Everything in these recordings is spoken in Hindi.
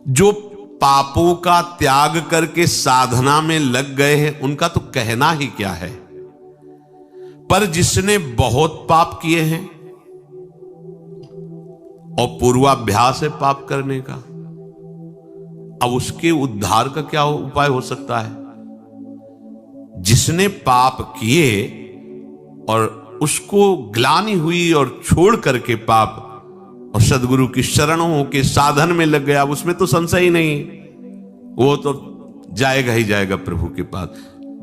जो पापों का त्याग करके साधना में लग गए हैं उनका तो कहना ही क्या है, पर जिसने बहुत पाप किए हैं और पूर्वाभ्यास है पाप करने का, अब उसके उद्धार का क्या उपाय हो सकता है? जिसने पाप किए और उसको ग्लानि हुई और छोड़ करके पाप और सदगुरु की शरणों होके साधन में लग गया, उसमें तो संशय ही नहीं, वो तो जाएगा ही जाएगा प्रभु के पास।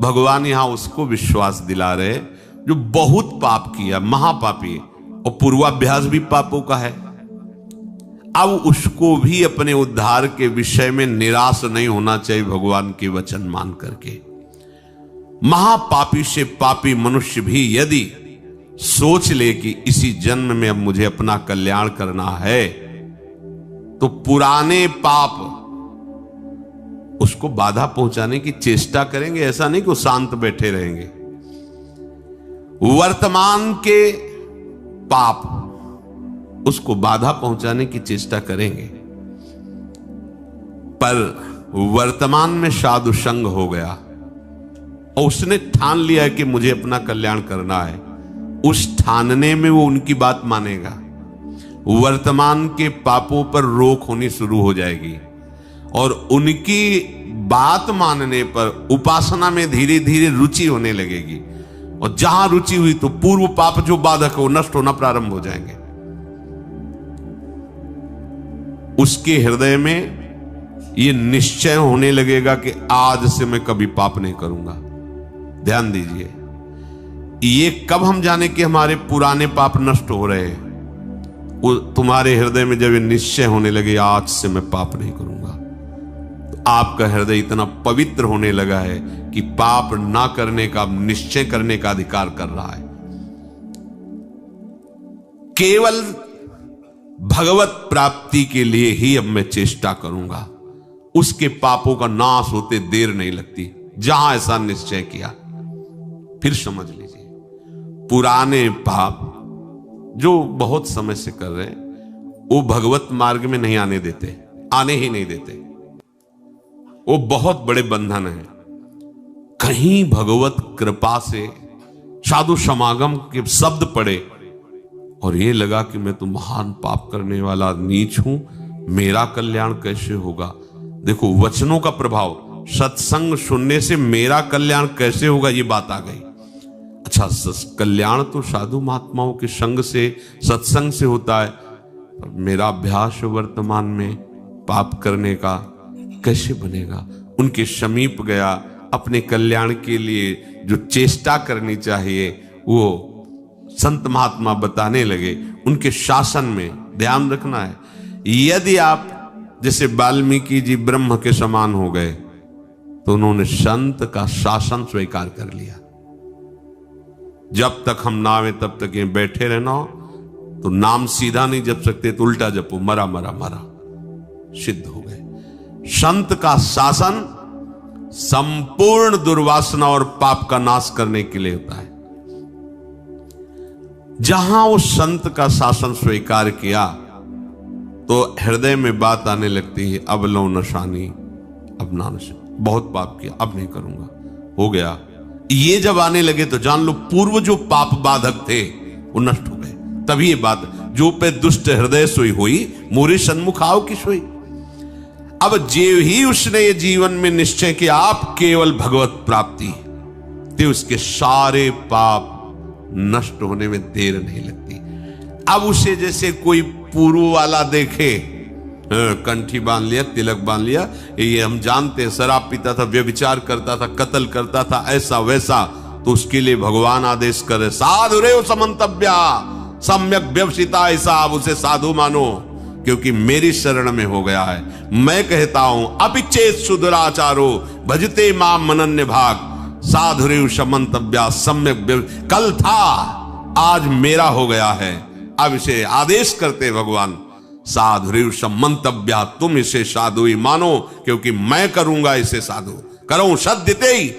भगवान यहां उसको विश्वास दिला रहे जो बहुत पाप किया, महापापी, और पूर्वाभ्यास भी पापों का है। अब उसको भी अपने उद्धार के विषय में निराश नहीं होना चाहिए भगवान के वचन मान करके। महापापी से पापी मनुष्य भी यदि सोच ले कि इसी जन्म में अब मुझे अपना कल्याण करना है, तो पुराने पाप उसको बाधा पहुंचाने की चेष्टा करेंगे। ऐसा नहीं कि वो शांत बैठे रहेंगे। वर्तमान के पाप उसको बाधा पहुंचाने की चेष्टा करेंगे, पर वर्तमान में साधु संग हो गया और उसने ठान लिया है कि मुझे अपना कल्याण करना है, उस ठानने में वो उनकी बात मानेगा। वर्तमान के पापों पर रोक होनी शुरू हो जाएगी और उनकी बात मानने पर उपासना में धीरे धीरे रुचि होने लगेगी, और जहां रुचि हुई तो पूर्व पाप जो बाधक हो नष्ट होना प्रारंभ हो जाएंगे। उसके हृदय में यह निश्चय होने लगेगा कि आज से मैं कभी पाप नहीं करूंगा। ध्यान दीजिए, ये कब हम जाने कि हमारे पुराने पाप नष्ट हो रहे हैं? तुम्हारे हृदय में जब ये निश्चय होने लगे आज से मैं पाप नहीं करूंगा, तो आपका हृदय इतना पवित्र होने लगा है कि पाप ना करने का निश्चय करने का अधिकार कर रहा है। केवल भगवत प्राप्ति के लिए ही अब मैं चेष्टा करूंगा। उसके पापों का नाश होते देर नहीं लगती। जहां ऐसा निश्चय किया, फिर समझ लीजिए पुराने पाप जो बहुत समय से कर रहे हैं वो भगवत मार्ग में नहीं आने देते, आने ही नहीं देते। वो बहुत बड़े बंधन है। कहीं भगवत कृपा से साधु समागम के शब्द पड़े और ये लगा कि मैं तो महान पाप करने वाला नीच हूं, मेरा कल्याण कैसे होगा? देखो वचनों का प्रभाव, सत्संग सुनने से मेरा कल्याण कैसे होगा, ये बात आ गई। अच्छा, कल्याण तो साधु महात्माओं के संग से, सत्संग से होता है, पर मेरा अभ्यास वर्तमान में पाप करने का कैसे बनेगा? उनके समीप गया, अपने कल्याण के लिए जो चेष्टा करनी चाहिए वो संत महात्मा बताने लगे। उनके शासन में ध्यान रखना है। यदि आप जैसे वाल्मीकि जी ब्रह्म के समान हो गए तो उन्होंने संत का शासन स्वीकार कर लिया। जब तक हम नावे तब तक ये बैठे रहना हो, तो नाम सीधा नहीं जप सकते तो उल्टा जपो, मरा मरा मरा, सिद्ध हो गए। संत का शासन संपूर्ण दुर्वासना और पाप का नाश करने के लिए होता है। जहां उस संत का शासन स्वीकार किया तो हृदय में बात आने लगती है, अब लो नशानी, अब ना नशा, बहुत पाप किया, अब नहीं करूंगा, हो गया। ये जब आने लगे तो जान लो पूर्व जो पाप बाधक थे वो नष्ट हो गए। तभी ये बात, जो पे दुष्ट हृदय सोई हुई, मोरे सन्मुख आओ की सोई। अब जे ही उसने ये जीवन में निश्चय किया आप केवल भगवत प्राप्ति, तो उसके सारे पाप नष्ट होने में देर नहीं लगती। अब उसे जैसे कोई पूर्व वाला देखे, कंठी बांध लिया, तिलक बांध लिया, ये हम जानते हैं, शराब पीता था, व्यभिचार करता था, कत्ल करता था, ऐसा वैसा, तो उसके लिए भगवान आदेश करे, साधु रे समंतव्या सम्यक व्यवसिता, ऐसा आप उसे साधु मानो क्योंकि मेरी शरण में हो गया है। मैं कहता हूं अपिचेत सुदुराचारो भजते मां मनन्य भाग, साधु रे समंतव्या सम्यक। कल था आज मेरा हो गया है। अब इसे आदेश करते भगवान, साधु मंतव्या, तुम इसे साधु ही मानो क्योंकि मैं करूंगा इसे साधु, करो सद्यते ही।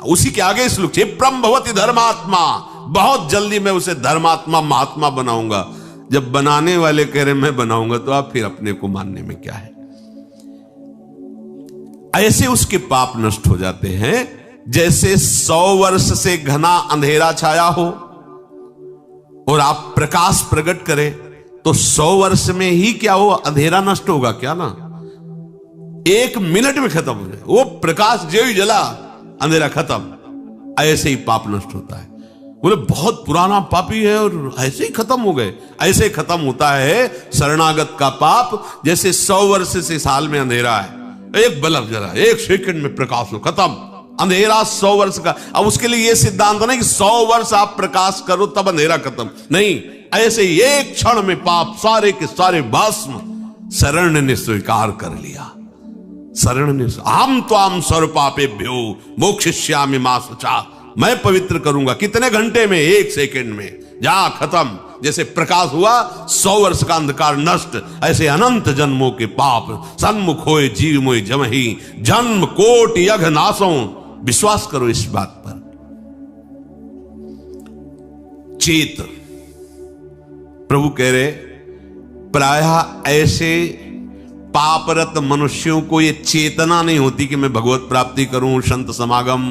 उसी के आगे श्लोक, क्षिप्रम भवति धर्मात्मा, बहुत जल्दी मैं उसे धर्मात्मा महात्मा बनाऊंगा। जब बनाने वाले कह रहे मैं बनाऊंगा तो आप फिर अपने को मानने में क्या है? ऐसे उसके पाप नष्ट हो जाते हैं जैसे 100 वर्ष से घना अंधेरा छाया हो और आप प्रकाश प्रकट करें तो 100 वर्ष में ही क्या हो, अंधेरा नष्ट होगा क्या ना, 1 मिनट में खत्म हो जाए। वो प्रकाश जो ही जला अंधेरा खत्म। ऐसे ही पाप नष्ट होता है। बोले बहुत पुराना पापी है और ऐसे ही खत्म हो गए। ऐसे खत्म होता है शरणागत का पाप जैसे 100 वर्ष से साल में अंधेरा है, एक बल्ब जला 1 सेकंड में प्रकाश हो, खत्म अंधेरा 100 वर्ष का। अब उसके लिए यह सिद्धांत नहीं कि 100 वर्ष आप प्रकाश करो तब अंधेरा खत्म, नहीं, ऐसे ही एक क्षण में पाप सारे के सारे भस्म शरण ने स्वीकार कर लिया। शरण ने आम तो आम सर्व पापेभ्यो मोक्षयिष्यामि मा शुचा, मैं पवित्र करूंगा। कितने घंटे में, 1 सेकंड में, जा खत्म। जैसे प्रकाश हुआ 100 वर्ष का अंधकार नष्ट, ऐसे अनंत जन्मों के पाप सन्मुख होए जीव मोय जमहि, जन्म कोट यघ नासों। विश्वास करो इस बात पर। चेत, प्रभु कह रहे प्रायः ऐसे पापरत मनुष्यों को ये चेतना नहीं होती कि मैं भगवत प्राप्ति करूं, संत समागम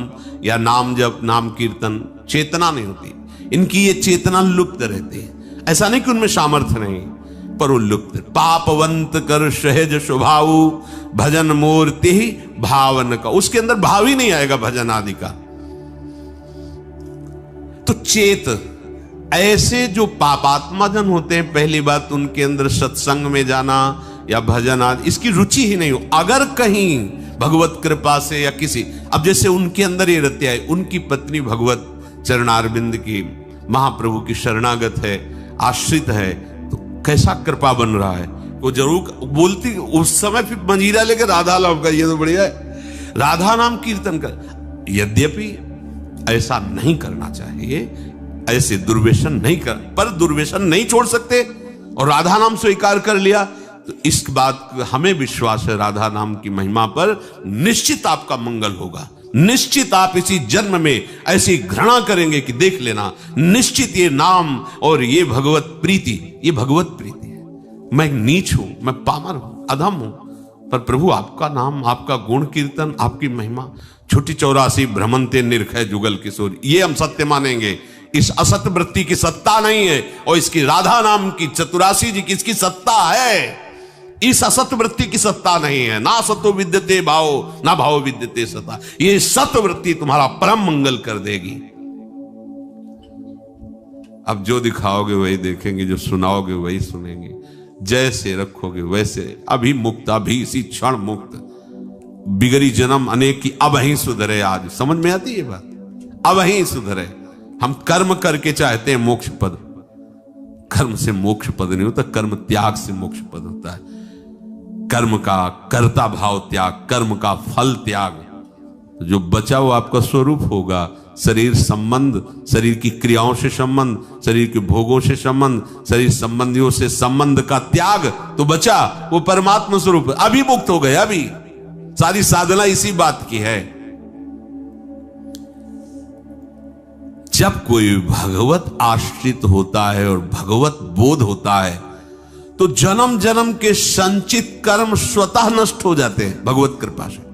या नाम जप नाम कीर्तन, चेतना नहीं होती इनकी। ये चेतना लुप्त रहती है। ऐसा नहीं कि उनमें सामर्थ्य नहीं, पर वो लुप्त। पापवंत कर सहज स्वभाव भजन मूर्ति भावन का, उसके अंदर भाव ही नहीं आएगा भजन आदि का। तो चेत, ऐसे जो पापात्मा जन होते हैं, पहली बात उनके अंदर सत्संग में जाना या भजन आदि इसकी रुचि ही नहीं हो। अगर कहीं भगवत कृपा से या किसी, अब जैसे उनके अंदर ये रत्या है, उनकी पत्नी भगवत चरणारविंद की महाप्रभु की शरणागत है, आश्रित है, तो कैसा कृपा बन रहा है। वो जरूर बोलती उस समय फिर मंजीरा लेकर राधा नाम का, ये तो बढ़िया है, राधा नाम कीर्तन कर। यद्यपि ऐसा नहीं करना चाहिए, ऐसे दुर्व्यसन नहीं कर, पर दुर्व्यसन नहीं छोड़ सकते और राधा नाम स्वीकार कर लिया तो इस बात हमें विश्वास है राधा नाम की महिमा पर निश्चित आपका मंगल होगा। निश्चित आप इसी जन्म में ऐसी घृणा करेंगे कि देख लेना, निश्चित ये नाम और ये भगवत प्रीति, ये भगवत प्रीति है। मैं नीच हूं, मैं पामर हूं, अधम हूं, पर प्रभु आपका नाम, आपका गुण कीर्तन, आपकी महिमा, छुट्टी 84 भ्रमंते निर्खय जुगल किशोर, ये हम सत्य मानेंगे। इस असत वृत्ति की सत्ता नहीं है और इसकी राधा नाम की 84 जी की इसकी सत्ता है। इस असत वृत्ति की सत्ता नहीं है। ना सतो विद्यते भाव, ना भाव विद्यते सता। ये सत वृत्ति तुम्हारा परम मंगल कर देगी। अब जो दिखाओगे वही देखेंगे, जो सुनाओगे वही सुनेंगे, जैसे रखोगे वैसे। अभी मुक्त, अभी इसी क्षण मुक्त। बिगड़ी जन्म अनेक की अब ही सुधरे। आज समझ में आती है बात, अब ही सुधरे। हम कर्म करके चाहते हैं मोक्ष पद, कर्म से मोक्ष पद नहीं होता, कर्म त्याग से मोक्ष पद होता है। कर्म का कर्ता भाव त्याग, कर्म का फल त्याग, जो बचा वो आपका स्वरूप होगा। शरीर संबंध, शरीर की क्रियाओं से संबंध, शरीर के भोगों से संबंध, शरीर संबंधियों से संबंध का त्याग तो बचा वो परमात्मा स्वरूप। अभी मुक्त हो गए। अभी सारी साधना इसी बात की है। जब कोई भगवत आश्रित होता है और भगवत बोध होता है तो जन्म जन्म के संचित कर्म स्वतः नष्ट हो जाते हैं भगवत कृपा से।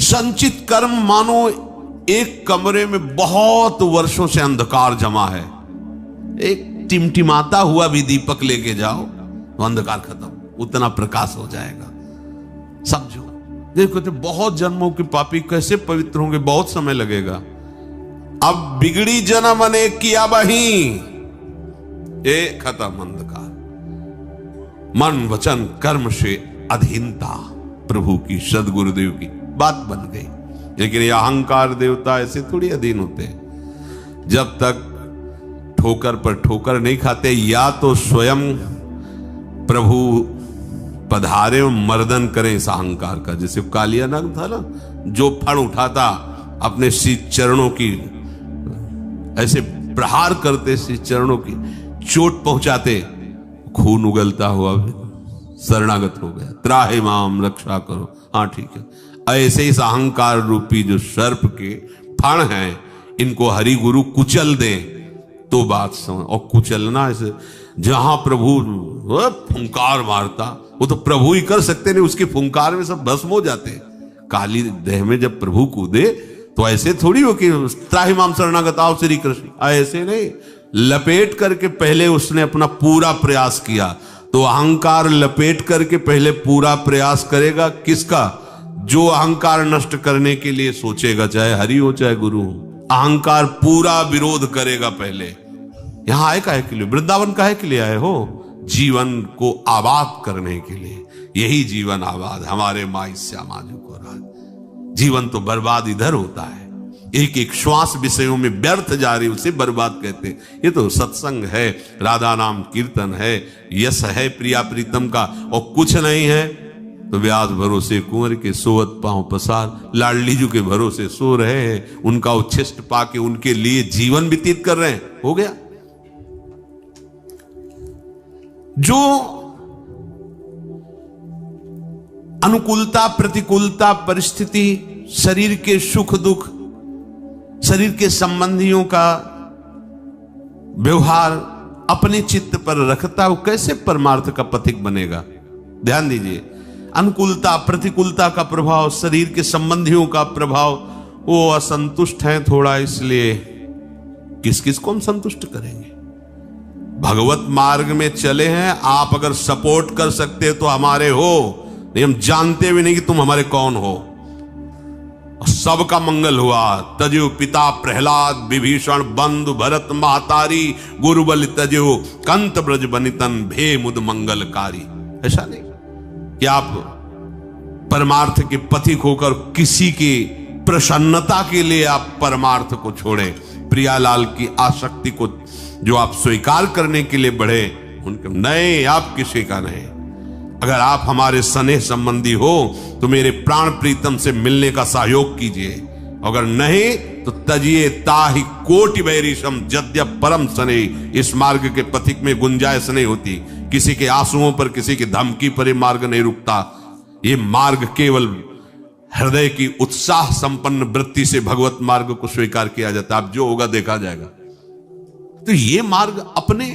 संचित कर्म मानो एक कमरे में बहुत वर्षों से अंधकार जमा है, एक टिमटिमाता हुआ भी दीपक लेके जाओ तो अंधकार खत्म, उतना प्रकाश हो जाएगा। समझो, देखो तो बहुत जन्मों के पापी कैसे पवित्र होंगे, बहुत समय लगेगा। अब बिगड़ी जन्म अनेक किया वही, ये खत्म अंधकार। मन वचन कर्म से अधीनता प्रभु की, सदगुरुदेव की बात बन गई। लेकिन ये अहंकार देवता ऐसे थोड़ी अधीन होते हैं। जब तक ठोकर पर ठोकर नहीं खाते, या तो स्वयं प्रभु पधारे और मर्दन करें इस अहंकार का। जैसे कालिया नाग था ना, जो फण उठाता अपने श्री चरणों की, ऐसे प्रहार करते श्री चरणों की, चोट पहुंचाते, खून उगलता हुआ शरणागत हो गया। त्राहि माम रक्षा करो। हाँ ठीक है, ऐसे इस अहंकार रूपी जो सर्प के फण हैं, इनको हरि गुरु कुचल दें तो बात समझ। और कुचलना ऐसे, जहां प्रभु फुंकार मारता, वो तो प्रभु ही कर सकते नहीं, उसके फुंकार में सब भस्म हो जाते हैं। काली देह में जब प्रभु कूदे तो ऐसे थोड़ी हो कि त्राहि माम शरणागत आओ श्री कृष्ण, ऐसे नहीं, लपेट करके पहले उसने अपना पूरा प्रयास किया। तो अहंकार लपेट करके पहले पूरा प्रयास करेगा किसका? जो अहंकार नष्ट करने के लिए सोचेगा, चाहे हरि हो चाहे गुरु हो, अहंकार पूरा विरोध करेगा पहले। यहां आए काहे के लिए? वृंदावन काहे के लिए आए हो? जीवन को आबाद करने के लिए। यही जीवन आबाद, हमारे माई श्यामाजू को राज। जीवन तो बर्बाद इधर होता है, एक एक श्वास विषयों में व्यर्थ जा रही, उसे बर्बाद कहते हैं। ये तो सत्संग है, राधा नाम कीर्तन है, यश है प्रिया प्रीतम का, और कुछ नहीं है तो व्यास भरोसे कुंवर के सोवत पांव पसार। लाडली जी के भरोसे सो रहे हैं, उनका उच्छिष्ट पाके उनके लिए जीवन व्यतीत कर रहे हैं, हो गया। जो अनुकूलता प्रतिकूलता परिस्थिति, शरीर के सुख दुख, शरीर के संबंधियों का व्यवहार अपने चित्त पर रखता, वो कैसे परमार्थ का पथिक बनेगा? ध्यान दीजिए, अनुकूलता प्रतिकूलता का प्रभाव, शरीर के संबंधियों का प्रभाव, वो असंतुष्ट हैं थोड़ा, इसलिए किस किस को हम संतुष्ट करेंगे? भगवत मार्ग में चले हैं, आप अगर सपोर्ट कर सकते तो हमारे हो, नहीं हम जानते भी नहीं कि तुम हमारे कौन हो। सबका मंगल हुआ, तजो पिता प्रहलाद विभीषण बंधु भरत महतारी, गुरुबल तजो कंत ब्रज बनितन भे मुद मंगलकारी। ऐसा नहीं कि आप परमार्थ के पथिक होकर किसी की प्रसन्नता के लिए आप परमार्थ को छोड़ें, प्रियालाल की आसक्ति को जो आप स्वीकार करने के लिए बढ़े, उनके नहीं, आप किसी का नहीं। अगर आप हमारे स्नेह संबंधी हो तो मेरे प्राण प्रीतम से मिलने का सहयोग कीजिए, अगर नहीं तो तजिए ताहि कोटि बैरिशम जद्यप परम स्नेह। इस मार्ग के पथिक में गुंजाइश नहीं होती, किसी के आंसुओं पर, किसी की धमकी पर ये मार्ग नहीं रुकता। ये मार्ग केवल हृदय की उत्साह संपन्न वृत्ति से भगवत मार्ग को स्वीकार किया जाता है। अब जो होगा देखा जाएगा। तो ये मार्ग अपने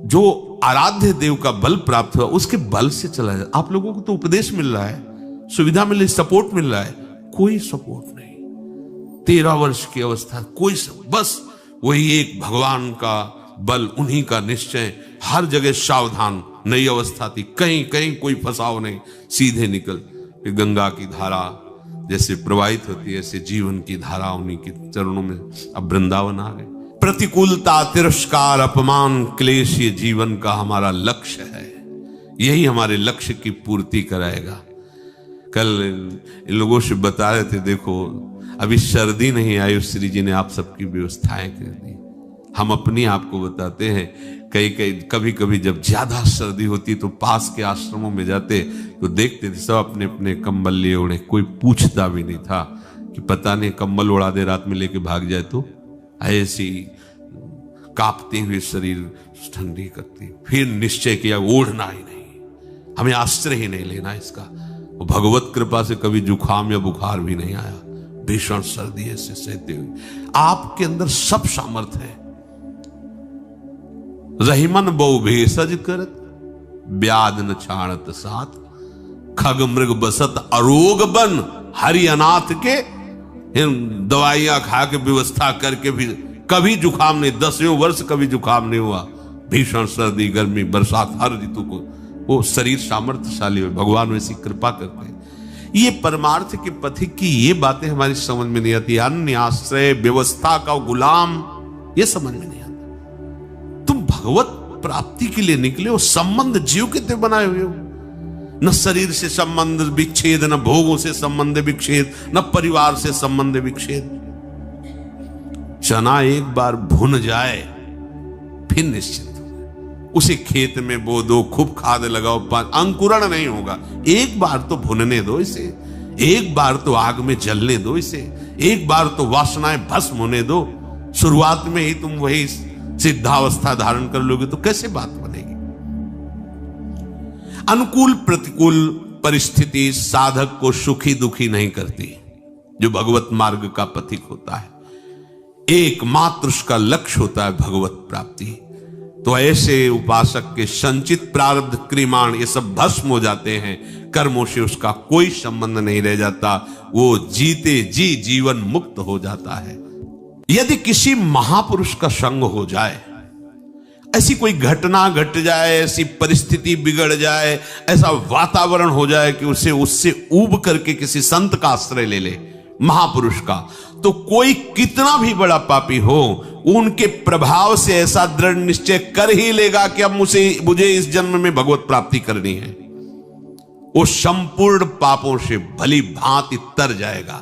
जो आराध्य देव का बल प्राप्त हुआ उसके बल से चला जाए। आप लोगों को तो उपदेश मिल रहा है, सुविधा मिल रही, सपोर्ट मिल रहा है, कोई सपोर्ट नहीं। 13 वर्ष की अवस्था, कोई बस वही एक भगवान का बल, उन्हीं का निश्चय, हर जगह सावधान। नई अवस्था थी, कहीं कहीं कोई फंसाव नहीं, सीधे निकल। गंगा की धारा जैसे प्रवाहित होती है, ऐसे जीवन की धारा उन्हीं के चरणों में। अब वृंदावन आ गए। प्रतिकूलता, तिरस्कार, अपमान, क्लेश, ये जीवन का हमारा लक्ष्य है, यही हमारे लक्ष्य की पूर्ति कराएगा। कल इन लोगों से बता रहे थे, देखो अभी सर्दी नहीं आई, श्री जी ने आप सबकी व्यवस्थाएं कर दी। हम अपनी आपको बताते हैं, कभी कभी जब ज्यादा सर्दी होती तो पास के आश्रमों में जाते तो देखते थे सब अपने अपने कंबल लिए ओढ़े, कोई पूछता भी नहीं था कि पता नहीं कंबल उड़ा दे रात में लेके भाग जाए तो। ऐसी कांपते हुए शरीर ठंडी करती, फिर निश्चय किया ओढ़ना ही नहीं, हमें आश्रय ही नहीं लेना इसका। वो भगवत कृपा से कभी जुखाम या बुखार भी नहीं आया, भीषण सर्दी ऐसे सहते हुए। आपके अंदर सब सामर्थ्य है। रहीमन बहु भेषज करत ब्याध न छाणत साथ, खग मृग बसत अरोग बन हरि अनाथ के। दवाइयां खा के व्यवस्था करके भी कभी जुखाम नहीं, 10वें वर्ष कभी जुखाम नहीं हुआ। भीषण सर्दी गर्मी बरसात हर ऋतु को वो शरीर सामर्थ्यशाली हो, भगवान वैसी कृपा करते हैं। ये परमार्थ के पथिक की ये बातें हमारी समझ में नहीं आती। अन्य आश्रय व्यवस्था का गुलाम, ये समझ में नहीं आता। तुम भगवत प्राप्ति के लिए निकले हो, संबंध जीव के बनाए हुए हो। न शरीर से संबंध विच्छेद, न भोगों से संबंध विच्छेद, न परिवार से संबंध विच्छेद। चना एक बार भुन जाए फिर निश्चिंत हो, उसे खेत में बो दो, खूब खाद लगाओ, अंकुरण नहीं होगा। एक बार तो भुनने दो इसे, एक बार तो आग में जलने दो इसे, एक बार तो वासनाएं भस्म होने दो। शुरुआत में ही तुम वही सिद्धावस्था धारण कर लोगे तो कैसे बात बनेगी। अनुकूल प्रतिकूल परिस्थिति साधक को सुखी दुखी नहीं करती। जो भगवत मार्ग का पथिक होता है, एकमात्र उसका लक्ष्य होता है भगवत प्राप्ति। तो ऐसे उपासक के संचित प्रारब्ध क्रिमाण ये सब भस्म हो जाते हैं। कर्मों से उसका कोई संबंध नहीं रह जाता, वो जीते जी जीवन मुक्त हो जाता है। यदि किसी महापुरुष का संग हो जाए, ऐसी कोई घटना घट जाए, ऐसी परिस्थिति बिगड़ जाए, ऐसा वातावरण हो जाए कि उसे उससे ऊब करके किसी संत का आश्रय ले ले, महापुरुष का, तो कोई कितना भी बड़ा पापी हो उनके प्रभाव से ऐसा दृढ़ निश्चय कर ही लेगा कि अब मुझे इस जन्म में भगवत प्राप्ति करनी है। वो संपूर्ण पापों से भली भांति तर जाएगा।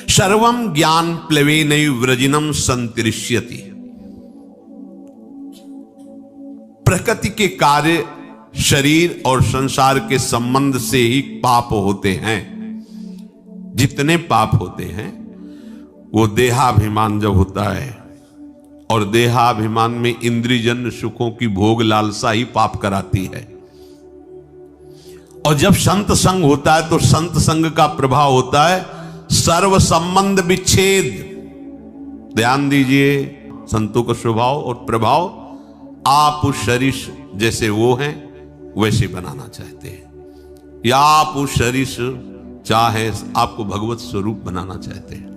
सर्वम ज्ञान प्लवेनैव व्रजिनम संतरिष्यति। प्रकृति के कार्य शरीर और संसार के संबंध से ही पाप होते हैं। जितने पाप होते हैं वो देहाभिमान जब होता है, और देहाभिमान में इंद्रियजन्य सुखों की भोग लालसा ही पाप कराती है। और जब संत संग होता है तो संत संग का प्रभाव होता है सर्व संबंध विच्छेद। ध्यान दीजिए, संतों का स्वभाव और प्रभाव आप उस शरीर जैसे वो हैं वैसे बनाना चाहते हैं, या आप उस शरीर चाहे आपको भगवत स्वरूप बनाना चाहते हैं।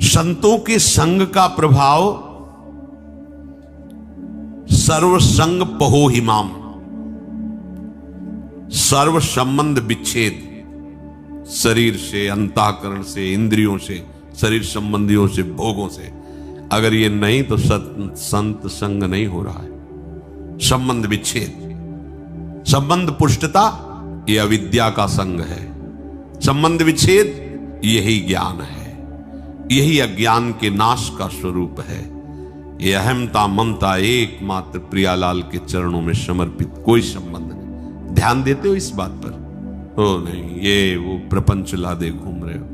संतों के संग का प्रभाव सर्व संग पहो हिमाम, सर्व संबंध विच्छेद, शरीर से, अंतःकरण से, इंद्रियों से, शरीर संबंधियों से, भोगों से। अगर ये नहीं तो संत संग नहीं हो रहा है। संबंध विच्छेद, संबंध पुष्टता ये अविद्या का संग है, संबंध विच्छेद यही ज्ञान है, यही अज्ञान के नाश का स्वरूप है। ये अहमता ममता एकमात्र प्रियालाल के चरणों में समर्पित, कोई संबंध नहीं। ध्यान देते हो इस बात पर? हो नहीं, ये वो प्रपंच लादे घूम रहे हो,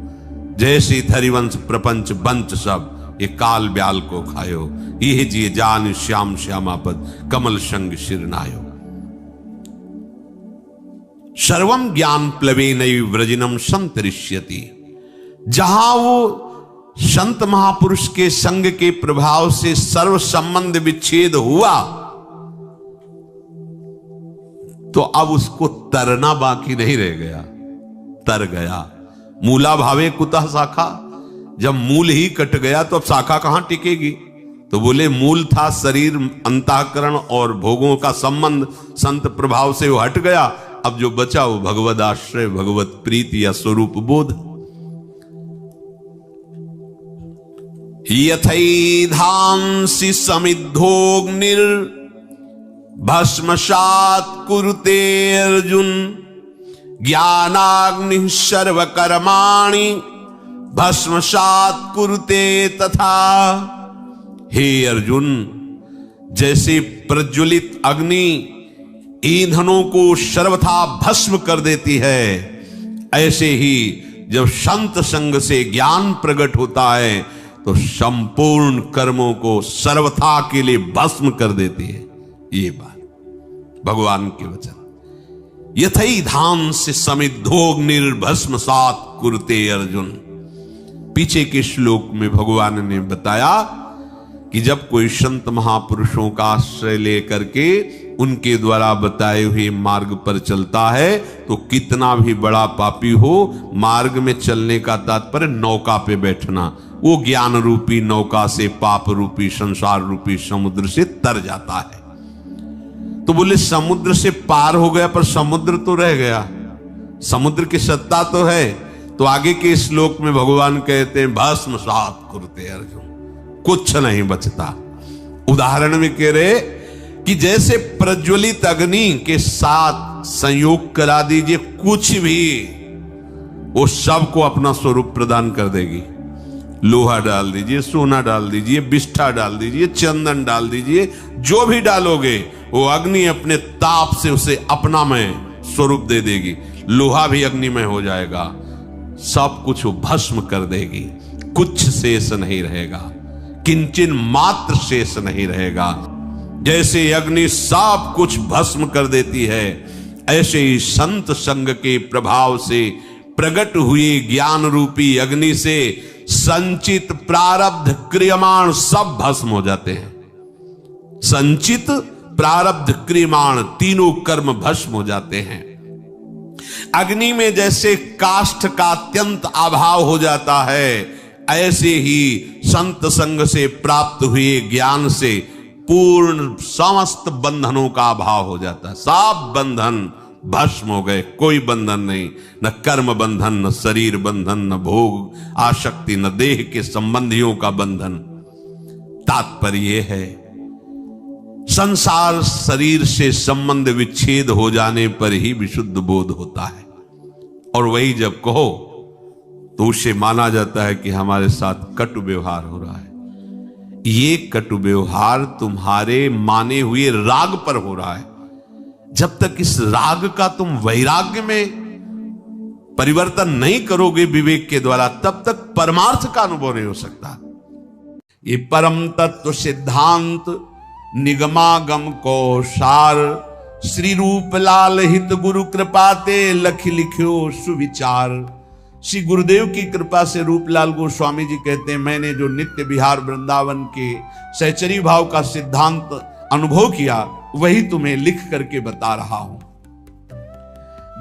जैसे हरिवंश प्रपंच बंच सब ये काल ब्याल को खायो, ये जिए जान श्याम श्यामापद कमल संग शिरनायो। सर्वम ज्ञान प्लवेनैव व्रजिनम संतरिष्यति। जहां वो संत महापुरुष के संग के प्रभाव से सर्व संबंध विच्छेद हुआ, तो अब उसको तरना बाकी नहीं रह गया, तर गया। मूला भावे कुतः शाखा, जब मूल ही कट गया तो अब शाखा कहां टिकेगी? तो बोले मूल था शरीर, अंतःकरण और भोगों का संबंध, संत प्रभाव से वो हट गया। अब जो बचा वो भगवद आश्रय, भगवत प्रीति या स्वरूप बोध। यथैधांसि समिद्धोऽग्निर् भस्मसात् कुरुते अर्जुन, ज्ञानाग्निः सर्वकर्माणि भस्मसात् कुरुते तथा। हे अर्जुन, जैसे प्रज्वलित अग्नि ईंधनों को सर्वथा भस्म कर देती है, ऐसे ही जब संत संग से ज्ञान प्रकट होता है तो संपूर्ण कर्मों को सर्वथा के लिए भस्म कर देती है। ये बात भगवान के वचन। यथैधांसि समिद्धोऽग्निर्भस्मसात् कुरुते अर्जुन। पीछे के श्लोक में भगवान ने बताया कि जब कोई संत महापुरुषों का आश्रय लेकर के उनके द्वारा बताए हुए मार्ग पर चलता है तो कितना भी बड़ा पापी हो, मार्ग में चलने का तात्पर्य नौका पे बैठना, वो ज्ञान रूपी नौका से पाप रूपी संसार रूपी समुद्र से तर जाता है। तो बोले समुद्र से पार हो गया पर समुद्र तो रह गया, समुद्र की सत्ता तो है। तो आगे के श्लोक में भगवान कहते हैं भस्मसात् कुरुते अर्जुन, कुछ नहीं बचता। उदाहरण में कह रहे कि जैसे प्रज्वलित अग्नि के साथ संयोग करा दीजिए कुछ भी, वो सबको अपना स्वरूप प्रदान कर देगी। लोहा डाल दीजिए, सोना डाल दीजिए, बिष्ठा डाल दीजिए, चंदन डाल दीजिए, जो भी डालोगे वो अग्नि अपने ताप से उसे अपनामय स्वरूप दे देगी। लोहा भी अग्निमय हो जाएगा, सब कुछ वो भस्म कर देगी, कुछ शेष नहीं रहेगा, किंचन मात्र शेष नहीं रहेगा। जैसे अग्नि सब कुछ भस्म कर देती है, ऐसे ही संत संग के प्रभाव से प्रकट हुई ज्ञान रूपी अग्नि से संचित प्रारब्ध क्रियमाण सब भस्म हो जाते हैं। संचित प्रारब्ध, क्रियमाण तीनों कर्म भस्म हो जाते हैं। अग्नि में जैसे काष्ठ का अत्यंत अभाव हो जाता है, ऐसे ही संत संग से प्राप्त हुए ज्ञान से पूर्ण समस्त बंधनों का अभाव हो जाता है। सब बंधन भस्म हो गए, कोई बंधन नहीं, न कर्म बंधन, न शरीर बंधन, न भोग आसक्ति, न देह के संबंधियों का बंधन। तात्पर्य है संसार शरीर से संबंध विच्छेद हो जाने पर ही विशुद्ध बोध होता है, और वही जब कहो तो उसे माना जाता है कि हमारे साथ कटु व्यवहार हो रहा है। ये कटु व्यवहार तुम्हारे माने हुए राग पर हो रहा है। जब तक इस राग का तुम वैराग्य में परिवर्तन नहीं करोगे विवेक के द्वारा, तब तक परमार्थ का अनुभव नहीं हो सकता। ये परम तत्व सिद्धांत निगमागम को सार, श्री रूप लाल हित गुरु कृपाते लख लिख्यो सुविचार। श्री गुरुदेव की कृपा से रूपलाल गोस्वामी जी कहते हैं, मैंने जो नित्य विहार वृंदावन के सहचरी भाव का सिद्धांत अनुभव किया, वही तुम्हें लिख करके बता रहा हूं।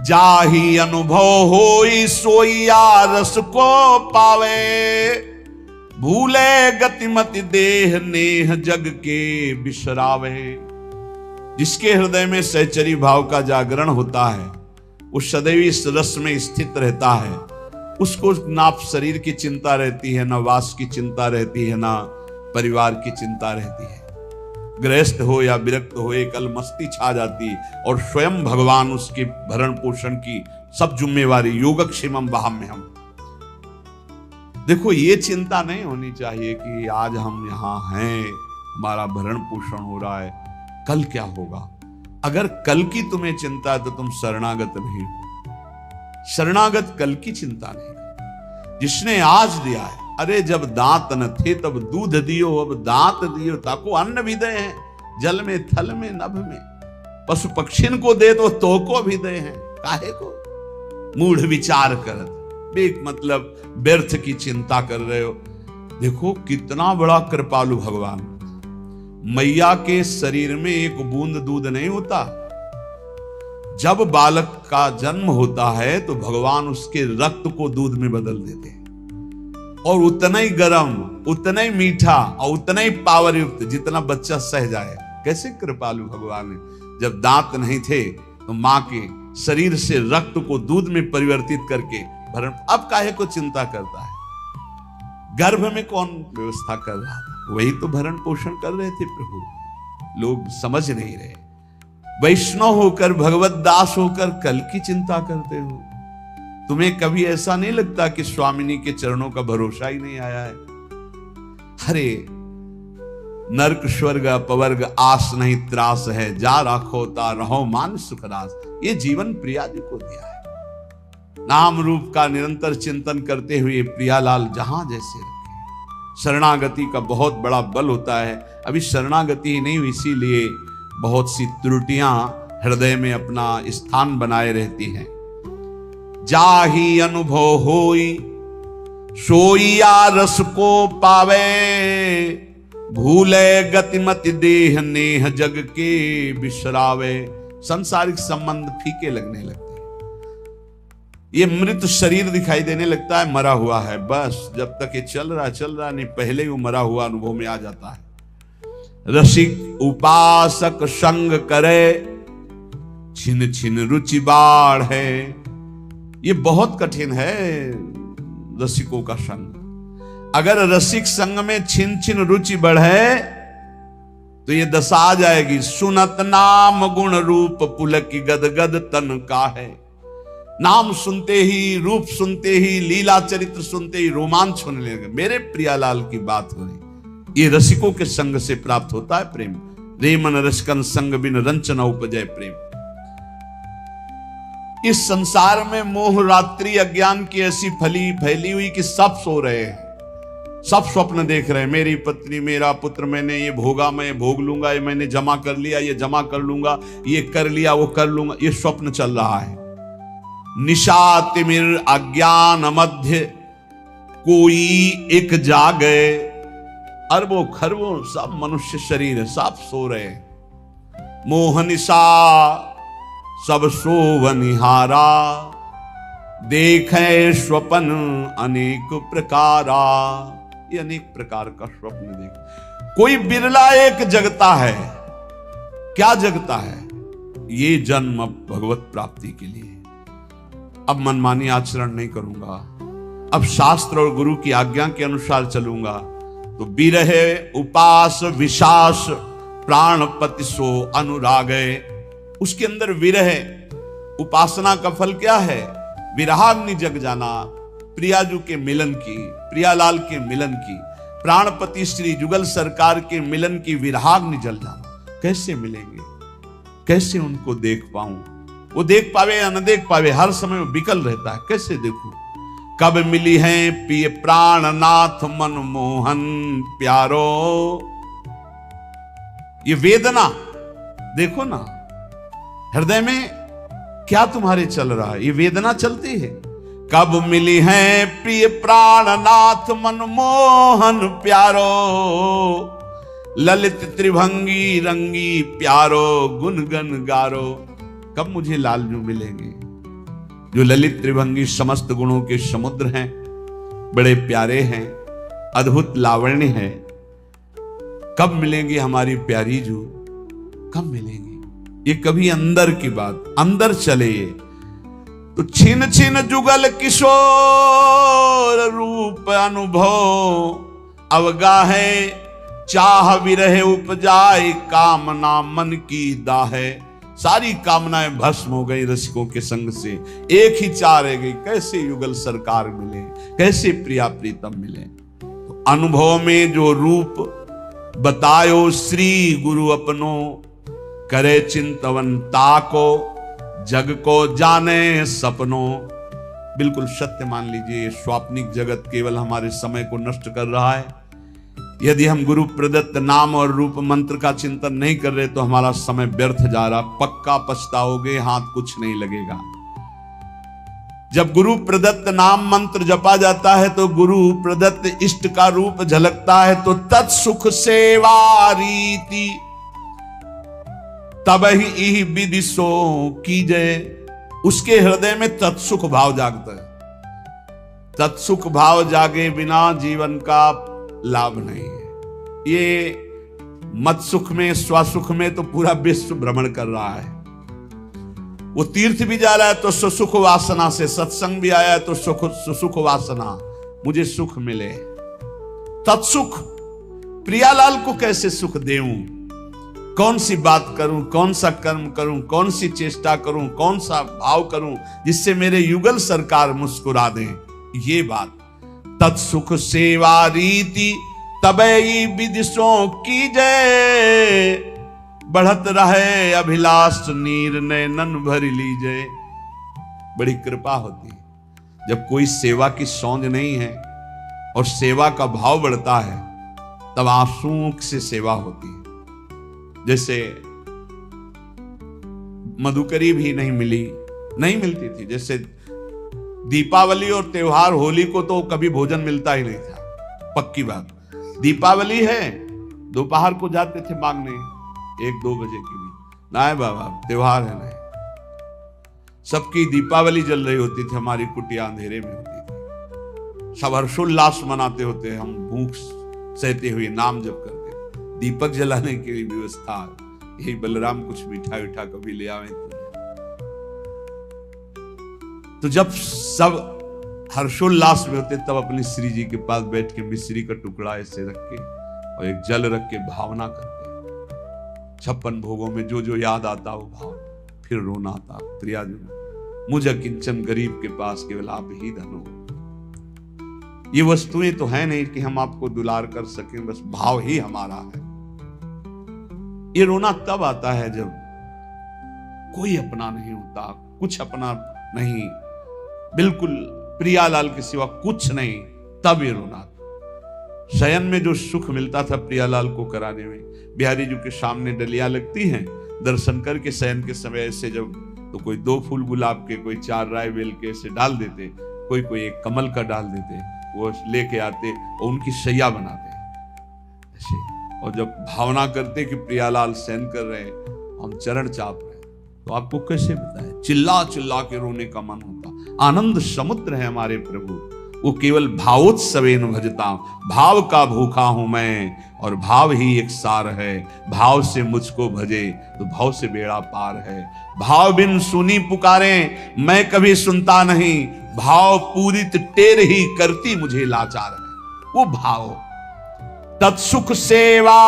जाही अनुभव होई सोइया रस को पावे, भूले गतिमति देह नेह जग के बिसरावे। जिसके हृदय में सहचरी भाव का जागरण होता है, वो सदैव इस रस में स्थित रहता है। उसको ना शरीर की चिंता रहती है, ना वास की चिंता रहती है, ना परिवार की चिंता रहती है। गृहस्थ हो या विरक्त हो, एक अलमस्ती छा जाती है, और स्वयं भगवान उसके भरण पोषण की सब जिम्मेवारी, योगक्षेमम वहाम्यहम्। देखो, ये चिंता नहीं होनी चाहिए कि आज हम यहां हैं, हमारा भरण पोषण हो रहा है, कल क्या होगा। अगर कल की तुम्हें चिंता है तो तुम शरणागत नहीं हो। शरणागत कल की चिंता नहीं, जिसने आज दिया है। अरे जब दांत न थे तब दूध दियो, अब दांत दियो ताको अन्न भी दे हैं, जल में थल में नभ में। पशु पक्षिन को दे तो को भी दे हैं, काहे को मूढ़ विचार करत, बेक मतलब व्यर्थ की चिंता कर रहे हो। देखो कितना बड़ा कृपालु भगवान। मैया के शरीर में एक बूंद दूध नहीं होता। जब बालक का जन्म होता है तो भगवान उसके रक्त को दूध में बदल देते हैं, और उतना ही गर्म, उतना ही मीठा और उतना ही पावर युक्त जितना बच्चा सह जाए। कैसे कृपालु भगवान है। जब दांत नहीं थे तो मां के शरीर से रक्त को दूध में परिवर्तित करके भरण, अब काहे को चिंता करता है। गर्भ में कौन व्यवस्था कर रहा था, वही तो भरण पोषण कर रहे थे प्रभु। लोग समझ नहीं रहे। वैष्णव होकर, भगवत दास होकर कल की चिंता करते हो। तुम्हें कभी ऐसा नहीं लगता कि स्वामिनी के चरणों का भरोसा ही नहीं आया है। अरे नरक स्वर्ग अपवर्ग आस नहीं त्रास है, जा राखो ता रहो मान सुखरास। ये जीवन प्रिया जी को दिया है। नाम रूप का निरंतर चिंतन करते हुए प्रियालाल जहां जैसे रखे। शरणागति का बहुत बड़ा बल होता है। अभी शरणागति नहीं हुई, इसीलिए बहुत सी त्रुटियां हृदय में अपना स्थान बनाए रहती हैं। जाही अनुभव होई सोइया रस को पावे, भूले गतिमति देह नेह जग के बिसरावे। सांसारिक संबंध फीके लगने लगते हैं। ये मृत शरीर दिखाई देने लगता है, मरा हुआ है। बस जब तक ये चल रहा नहीं, पहले ही वो मरा हुआ अनुभव में आ जाता है। रसिक उपासक संग करे, छिन छिन रुचि बाढ़ है। ये बहुत कठिन है रसिकों का संग। अगर रसिक संग में छिन छिन रुचि बढ़े तो ये दशा आ जाएगी। सुनत नाम गुण रूप पुलक गदगद तन का है। नाम सुनते ही, रूप सुनते ही, लीला चरित्र सुनते ही रोमांच होने लगे। मेरे प्रियालाल की बात हो रही। ये रसिकों के संग से प्राप्त होता है प्रेम। रेमन रसकन संग बिन रंचन उपजय प्रेम। इस संसार में मोह रात्रि अज्ञान की ऐसी फैली हुई कि सब सो रहे हैं, सब स्वप्न देख रहे हैं। मेरी पत्नी, मेरा पुत्र, मैंने ये भोगा, मैं भोग लूंगा, ये मैंने जमा कर लिया, ये जमा कर लूंगा, ये कर लिया, वो कर लूंगा। ये स्वप्न चल रहा है। निशा तिमिर अज्ञान मध्य कोई एक जागे। अरबों खरबों सब मनुष्य शरीर है, सब सो रहे हैं। मोहनिशा सब शोभनिहारा, देखे स्वपन अनेक प्रकारा। ये अनेक प्रकार का स्वप्न देख, कोई बिरला एक जगता है। क्या जगता है? ये जन्म अब भगवत प्राप्ति के लिए। अब मनमानी आचरण नहीं करूंगा, अब शास्त्र और गुरु की आज्ञा के अनुसार चलूंगा। तो बिरहे उपास विशास प्राणपति सो अनुरागे। उसके अंदर विरह, उपासना का फल क्या है? विरहाग्नि जग जाना, प्रियाजू के मिलन की, प्रियालाल के मिलन की, प्राणपति श्री जुगल सरकार के मिलन की विरहाग्नि जल जाना। कैसे मिलेंगे? कैसे उनको देख पाऊं? वो देख पावे या न देख पावे, हर समय वो विकल रहता है। कैसे देखूं? कब मिली है पिय प्राणनाथ मनमोहन प्यारो। ये वेदना देखो ना, हृदय में क्या तुम्हारे चल रहा है? ये वेदना चलती है। कब मिली है प्रिय प्राणनाथ मनमोहन प्यारो, ललित त्रिभंगी रंगी प्यारो गुणगन गारो। कब मुझे लालजू मिलेंगे जो ललित त्रिभंगी समस्त गुणों के समुद्र हैं, बड़े प्यारे हैं, अद्भुत लावण्य है। कब मिलेंगे हमारी प्यारी जू? कब मिलेंगी? ये कभी अंदर की बात, अंदर चले। तो छिन छिन जुगल किशोर रूप अनुभव, अवगाहे चाह विरह उपजाए कामना मन की दाहे। सारी कामनाएं भस्म हो गई रसिकों के संग से, एक ही चाह रह गई, कैसे युगल सरकार मिले, कैसे प्रिया प्रीतम मिले। तो अनुभव में जो रूप बतायो श्री गुरु अपनो, करे चिंतवन ताको जग को जाने सपनों। बिल्कुल सत्य मान लीजिए, स्वाप्निक जगत केवल हमारे समय को नष्ट कर रहा है। यदि हम गुरु प्रदत्त नाम और रूप मंत्र का चिंतन नहीं कर रहे तो हमारा समय व्यर्थ जा रहा। पक्का पछताओगे, हाथ कुछ नहीं लगेगा। जब गुरु प्रदत्त नाम मंत्र जपा जाता है तो गुरु प्रदत्त इष्ट का रूप झलकता है। तो तत्सुख सेवा रीति तब ही विधि सो कीजे। उसके हृदय में तत्सुख भाव जागता है। तत्सुख भाव जागे बिना जीवन का लाभ नहीं है। ये मत सुख में, स्वसुख में तो पूरा विश्व भ्रमण कर रहा है। वो तीर्थ भी जा रहा है तो सुसुख वासना से, सत्संग भी आया है तो सुसुख वासना, मुझे सुख मिले। तत्सुख, प्रियालाल को कैसे सुख देऊं? कौन सी बात करूं, कौन सा कर्म करूं, कौन सी चेष्टा करूं, कौन सा भाव करूं जिससे मेरे युगल सरकार मुस्कुरा दें? ये बात। तत्सुख सेवा रीति तबई विदिशों की जय, बढ़त रहे अभिलाष नीर नैनन भर लीजे। बड़ी कृपा होती है जब कोई सेवा की सौंध नहीं है और सेवा का भाव बढ़ता है, तब आंसुओं से सेवा होती है। जैसे मधुकरी भी नहीं मिलती थी। जैसे दीपावली और त्योहार, होली को तो कभी भोजन मिलता ही नहीं था, पक्की बात। दीपावली है, दोपहर को जाते थे मांगने 1-2 बजे की भी, ना बाबा त्योहार है नहीं। सबकी दीपावली जल रही होती थी, हमारी कुटिया अंधेरे में होती थी। सब हर्षोल्लास मनाते होते, हम भूख सहते हुए नाम जप करते। दीपक जलाने की व्यवस्था, यही बलराम कुछ मीठा मीठा कभी ले आवे तो जब सब हर्षोल्लास में होते तब अपनी श्री जी के पास बैठ के मिश्री का टुकड़ा ऐसे रख के और एक जल रख के भावना करते। 56 भोगों में जो जो याद आता वो भाव, फिर रोना आता। प्रियाजन मुझे किंचन गरीब के पास केवल आप ही धन हो। ये वस्तुएं तो है नहीं कि हम आपको दुलार कर सकें, बस भाव ही हमारा है। ये रोना तब आता है जब कोई अपना नहीं होता, कुछ अपना नहीं, बिल्कुल प्रियालाल के सिवा कुछ नहीं, तब ये रोना। शयन में जो सुख मिलता था प्रियालाल को कराने में, बिहारी जी के सामने डलियां लगती हैं, दर्शन करके शयन के समय ऐसे जब तो कोई 2 फूल गुलाब के, कोई 4 राय बेल के ऐसे डाल देते, कोई 1 कमल का डाल देते, वो लेके आते और उनकी शैया बनाते ऐसे। और जब भावना करते कि प्रियालाल शयन कर रहे हैं हम चरण चाप रहे हैं, तो आपको कैसे बताएं? चिल्ला चिल्ला के रोने का मन होता। आनंद समुद्र है हमारे प्रभु, वो केवल भावोत्सवेन भजता, भाव का भूखा हूं मैं और भाव ही एक सार है। भाव से मुझको भजे तो भाव से बेड़ा पार है। भाव बिन सुनी पुकारे मैं कभी सुनता नहीं, भाव पूरित टेर ही करती मुझे लाचार है। वो भाव तत्सुख सेवा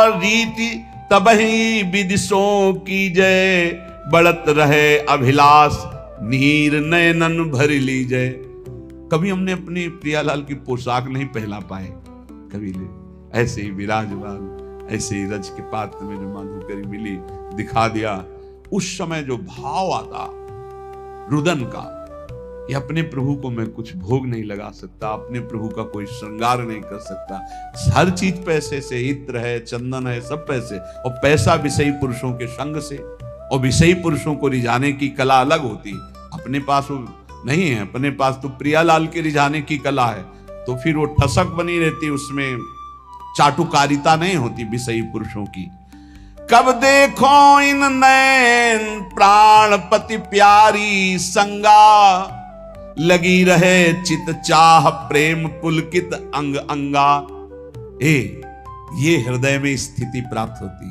रीति तबही विदिशों की जय, बढ़त रहे अभिलाष नीर नयनन भर लीजय। कभी हमने अपनी प्रियालाल की पोशाक नहीं पहना पाए, कभी ले ऐसे ही विराजमान, ऐसे ही रज के पात्र में जो माधुकरी मिली दिखा दिया। उस समय जो भाव आता रुदन का, ये अपने प्रभु को मैं कुछ भोग नहीं लगा सकता, अपने प्रभु का कोई श्रृंगार नहीं कर सकता। हर चीज पैसे से, इत्र है, चंदन है, सब पैसे। और पैसा विषयी पुरुषों के संग से, और विषयी पुरुषों को रिझाने की कला अलग होती, अपने पास वो नहीं है। अपने पास तो प्रियालाल के रिझाने की कला है, तो फिर वो ठसक बनी रहती, उसमें चाटुकारिता नहीं होती विषयी पुरुषों की। कब देखो इन नैन प्राणपति प्यारी संगा, लगी रहे चित चाह प्रेम पुलकित अंग अंगा। ये हृदय में स्थिति प्राप्त होती।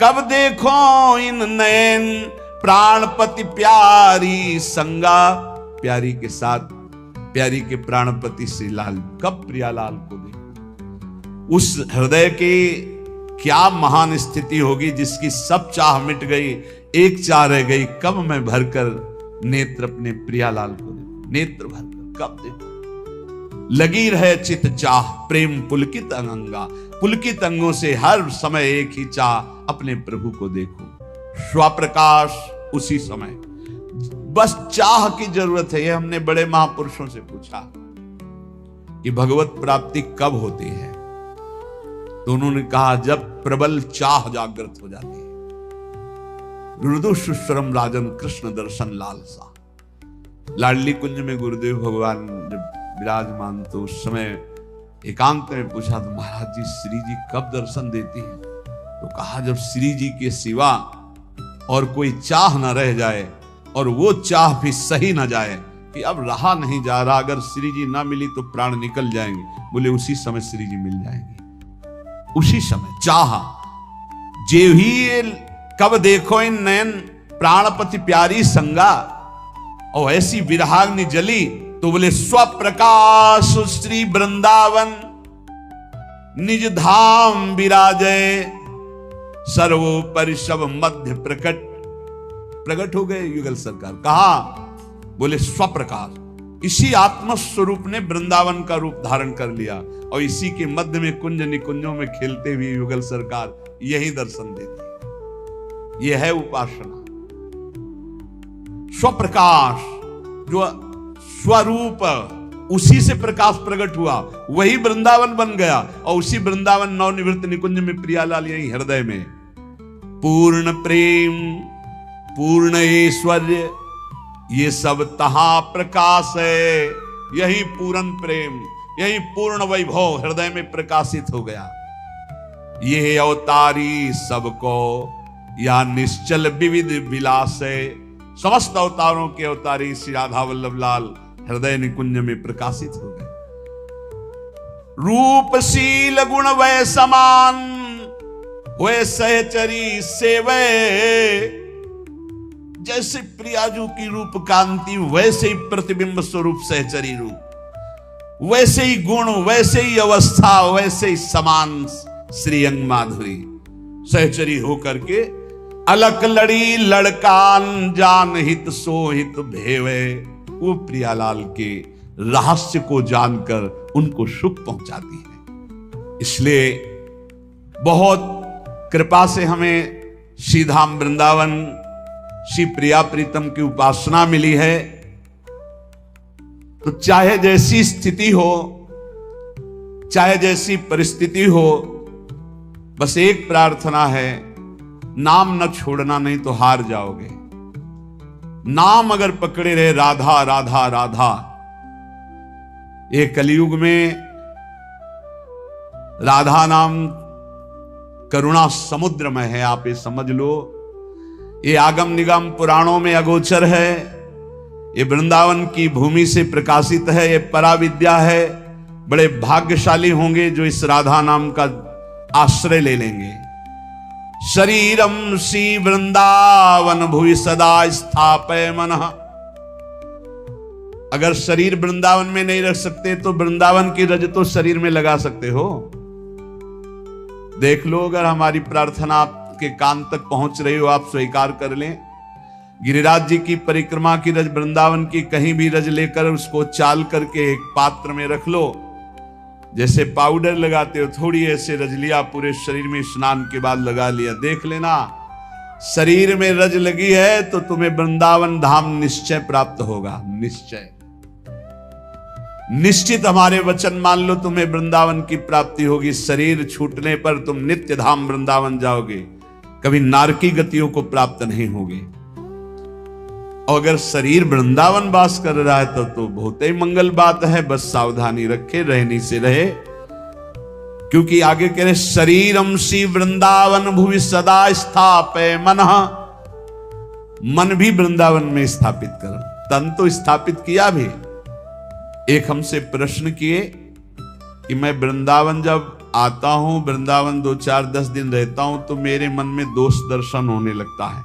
कब देखो इन नैन प्राणपति प्यारी संगा, प्यारी के साथ प्यारी के प्राणपति श्री लाल, कब प्रियालाल को देख। उस हृदय के क्या महान स्थिति होगी जिसकी सब चाह मिट गई, एक चाह रह गई, कब मैं भरकर नेत्र अपने प्रियालाल को देखूं, नेत्र भरकर कब देखूं। लगी रहे चित चाह प्रेम पुलकित अंगा, पुलकित अंगों से हर समय एक ही चाह अपने प्रभु को देखूं। स्वप्रकाश उसी समय, बस चाह की जरूरत है। ये हमने बड़े महापुरुषों से पूछा कि भगवत प्राप्ति कब होती है, तो उन्होंने कहा जब प्रबल चाह जागृत हो जाती है। गुरुदु सुश्रम राजन कृष्ण दर्शन लालसा। लाडली कुंज में गुरुदेव भगवान जब विराजमान, तो उस समय एकांत में पूछा तो महाराज जी श्री जी कब दर्शन देती है? तो कहा जब श्री जी के सिवा और कोई चाह न रह जाए, और वो चाह भी सही न जाए कि अब रहा नहीं जा रहा, अगर श्री जी ना मिली तो प्राण निकल जाएंगे, बोले उसी समय श्री जी मिल जाएंगे। उसी समय चाह जे ही कब देखो इन नयन प्राणपति प्यारी संगा, और ऐसी विरहाग्नि जली तो बोले स्वप्रकाश श्री वृंदावन निज धाम विराजय, सर्वोपरि सब मध्य प्रकट हो गए युगल सरकार। कहा? बोले स्वप्रकाश, इसी आत्मस्वरूप ने वृंदावन का रूप धारण कर लिया, और इसी के मध्य में कुंज निकुंजों में खेलते हुए युगल सरकार यही दर्शन देती। यह है उपासना। स्वप्रकाश, जो स्वरूप, उसी से प्रकाश प्रकट हुआ, वही वृंदावन बन गया, और उसी वृंदावन नवनिवृत्त निकुंज में प्रियालाल यही हृदय में। पूर्ण प्रेम पूर्ण ऐश्वर्य ये सब तहा प्रकाश है, यही पूर्ण प्रेम, यही पूर्ण वैभव हृदय में प्रकाशित हो गया। ये अवतारी सबको या निश्चल विविध विलास है। समस्त अवतारों के अवतारी श्री राधा वल्लभ लाल हृदय निकुंज में प्रकाशित हो गए। रूपशील गुण वै समान वै सहचरी सेवै, जैसे प्रियाजू की रूप कांति वैसे ही प्रतिबिंब स्वरूप सहचरी रूप, वैसे ही गुण, वैसे ही अवस्था, वैसे ही समान श्री अंग माधुरी सहचरी होकर के अलक लड़ी लड़कान जान हित सो हित भेवे। वो प्रियालाल के रहस्य को जानकर उनको सुख पहुंचाती है। इसलिए बहुत कृपा से हमें श्रीधाम वृंदावन श्री प्रिया प्रीतम की उपासना मिली है। तो चाहे जैसी स्थिति हो, चाहे जैसी परिस्थिति हो, बस एक प्रार्थना है, नाम न छोड़ना, नहीं तो हार जाओगे। नाम अगर पकड़े रहे राधा राधा राधा, ये कलयुग में राधा नाम करुणा समुद्र में है, आप ये समझ लो। ये आगम निगम पुराणों में अगोचर है, ये वृंदावन की भूमि से प्रकाशित है, ये पराविद्या है। बड़े भाग्यशाली होंगे जो इस राधा नाम का आश्रय ले लेंगे। शरीरम श्री वृंदावन भुवि सदा स्थापय मनः। अगर शरीर वृंदावन में नहीं रख सकते तो वृंदावन की रज तो शरीर में लगा सकते हो। देख लो, अगर हमारी प्रार्थना आपके कान तक पहुंच रही हो, आप स्वीकार कर लें। गिरिराज जी की परिक्रमा की रज, वृंदावन की कहीं भी रज लेकर उसको चाल करके एक पात्र में रख लो। जैसे पाउडर लगाते हो, थोड़ी ऐसे रज लिया, पूरे शरीर में स्नान के बाद लगा लिया। देख लेना, शरीर में रज लगी है तो तुम्हें वृंदावन धाम निश्चय प्राप्त होगा। निश्चय, निश्चित हमारे वचन मान लो, तुम्हें वृंदावन की प्राप्ति होगी। शरीर छूटने पर तुम नित्य धाम वृंदावन जाओगे, कभी नारकी गतियों को प्राप्त नहीं होगे। और अगर शरीर वृंदावन वास कर रहा है तो बहुत ही मंगल बात है। बस सावधानी रखे, रहनी से रहे। क्योंकि आगे कह रहे शरीरम श्री वृंदावन भुवि सदा स्थापय मनः। मन भी वृंदावन में स्थापित कर, तन तो स्थापित किया भी। एक हमसे प्रश्न किए कि मैं वृंदावन जब आता हूं, वृंदावन 2-4-10 दिन रहता हूं तो मेरे मन में दोष दर्शन होने लगता है।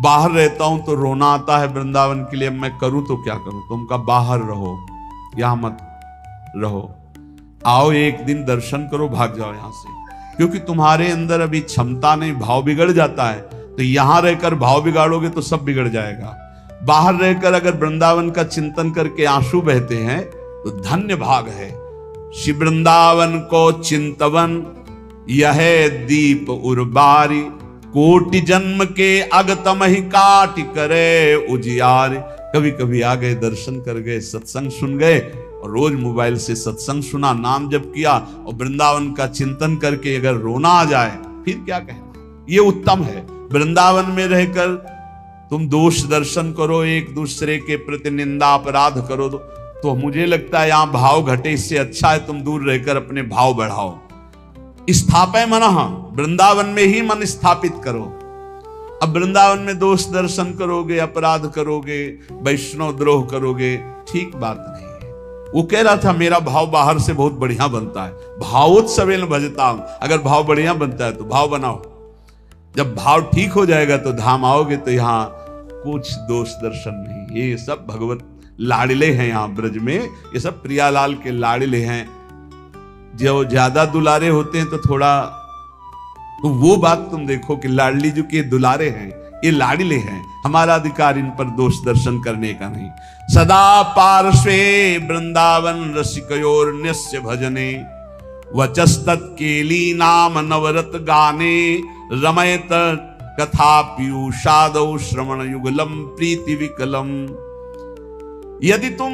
बाहर रहता हूं तो रोना आता है वृंदावन के लिए, मैं करूं तो क्या करूं। तुम का बाहर रहो, यहां मत रहो, आओ एक दिन दर्शन करो, भाग जाओ यहां से। क्योंकि तुम्हारे अंदर अभी क्षमता नहीं, भाव बिगड़ जाता है। तो यहां रहकर भाव बिगाड़ोगे तो सब बिगड़ जाएगा। बाहर रहकर अगर वृंदावन का चिंतन करके आंसू बहते हैं तो धन्य भाग है। श्री वृंदावन को चिंतवन यह दीप उर्बारी, कोटि जन्म के अगतम ही काट करे उजियार। कभी कभी आ गए, दर्शन कर गए, सत्संग सुन गए, और रोज मोबाइल से सत्संग सुना, नाम जप किया, और वृंदावन का चिंतन करके अगर रोना आ जाए फिर क्या कहना। ये उत्तम है। वृंदावन में रहकर तुम दोष दर्शन करो, एक दूसरे के प्रति निंदा अपराध करो तो मुझे लगता है यहां भाव घटे। इससे अच्छा है तुम दूर रहकर अपने भाव बढ़ाओ। स्थापय मनः, वृंदावन में ही मन स्थापित करो। अब वृंदावन में दोष दर्शन करोगे, अपराध करोगे, वैष्णव द्रोह करोगे, ठीक बात नहीं है। वो कह रहा था मेरा भाव बाहर से बहुत बढ़िया बनता है, भावोत्सवेन भजताम। अगर भाव बढ़िया बनता है तो भाव बनाओ। जब भाव ठीक हो जाएगा तो धाम आओगे तो यहां कुछ दोष दर्शन नहीं। ये सब भगवत लाडले हैं यहाँ ब्रज में, ये सब प्रियालाल के लाडले हैं। जो ज्यादा दुलारे होते हैं तो थोड़ा, तो वो बात तुम देखो कि लाडली जो के दुलारे हैं, ये लाडले हैं। हमारा अधिकार इन पर दोष दर्शन करने का नहीं। सदा पार्श्वे वृंदावन रसिकयोर न्यस्य भजने, वचस्तत् केली नाम नवरत गाने, रमयत कथा पीयूषादौ श्रवण युगलम प्रीति विकलम। यदि तुम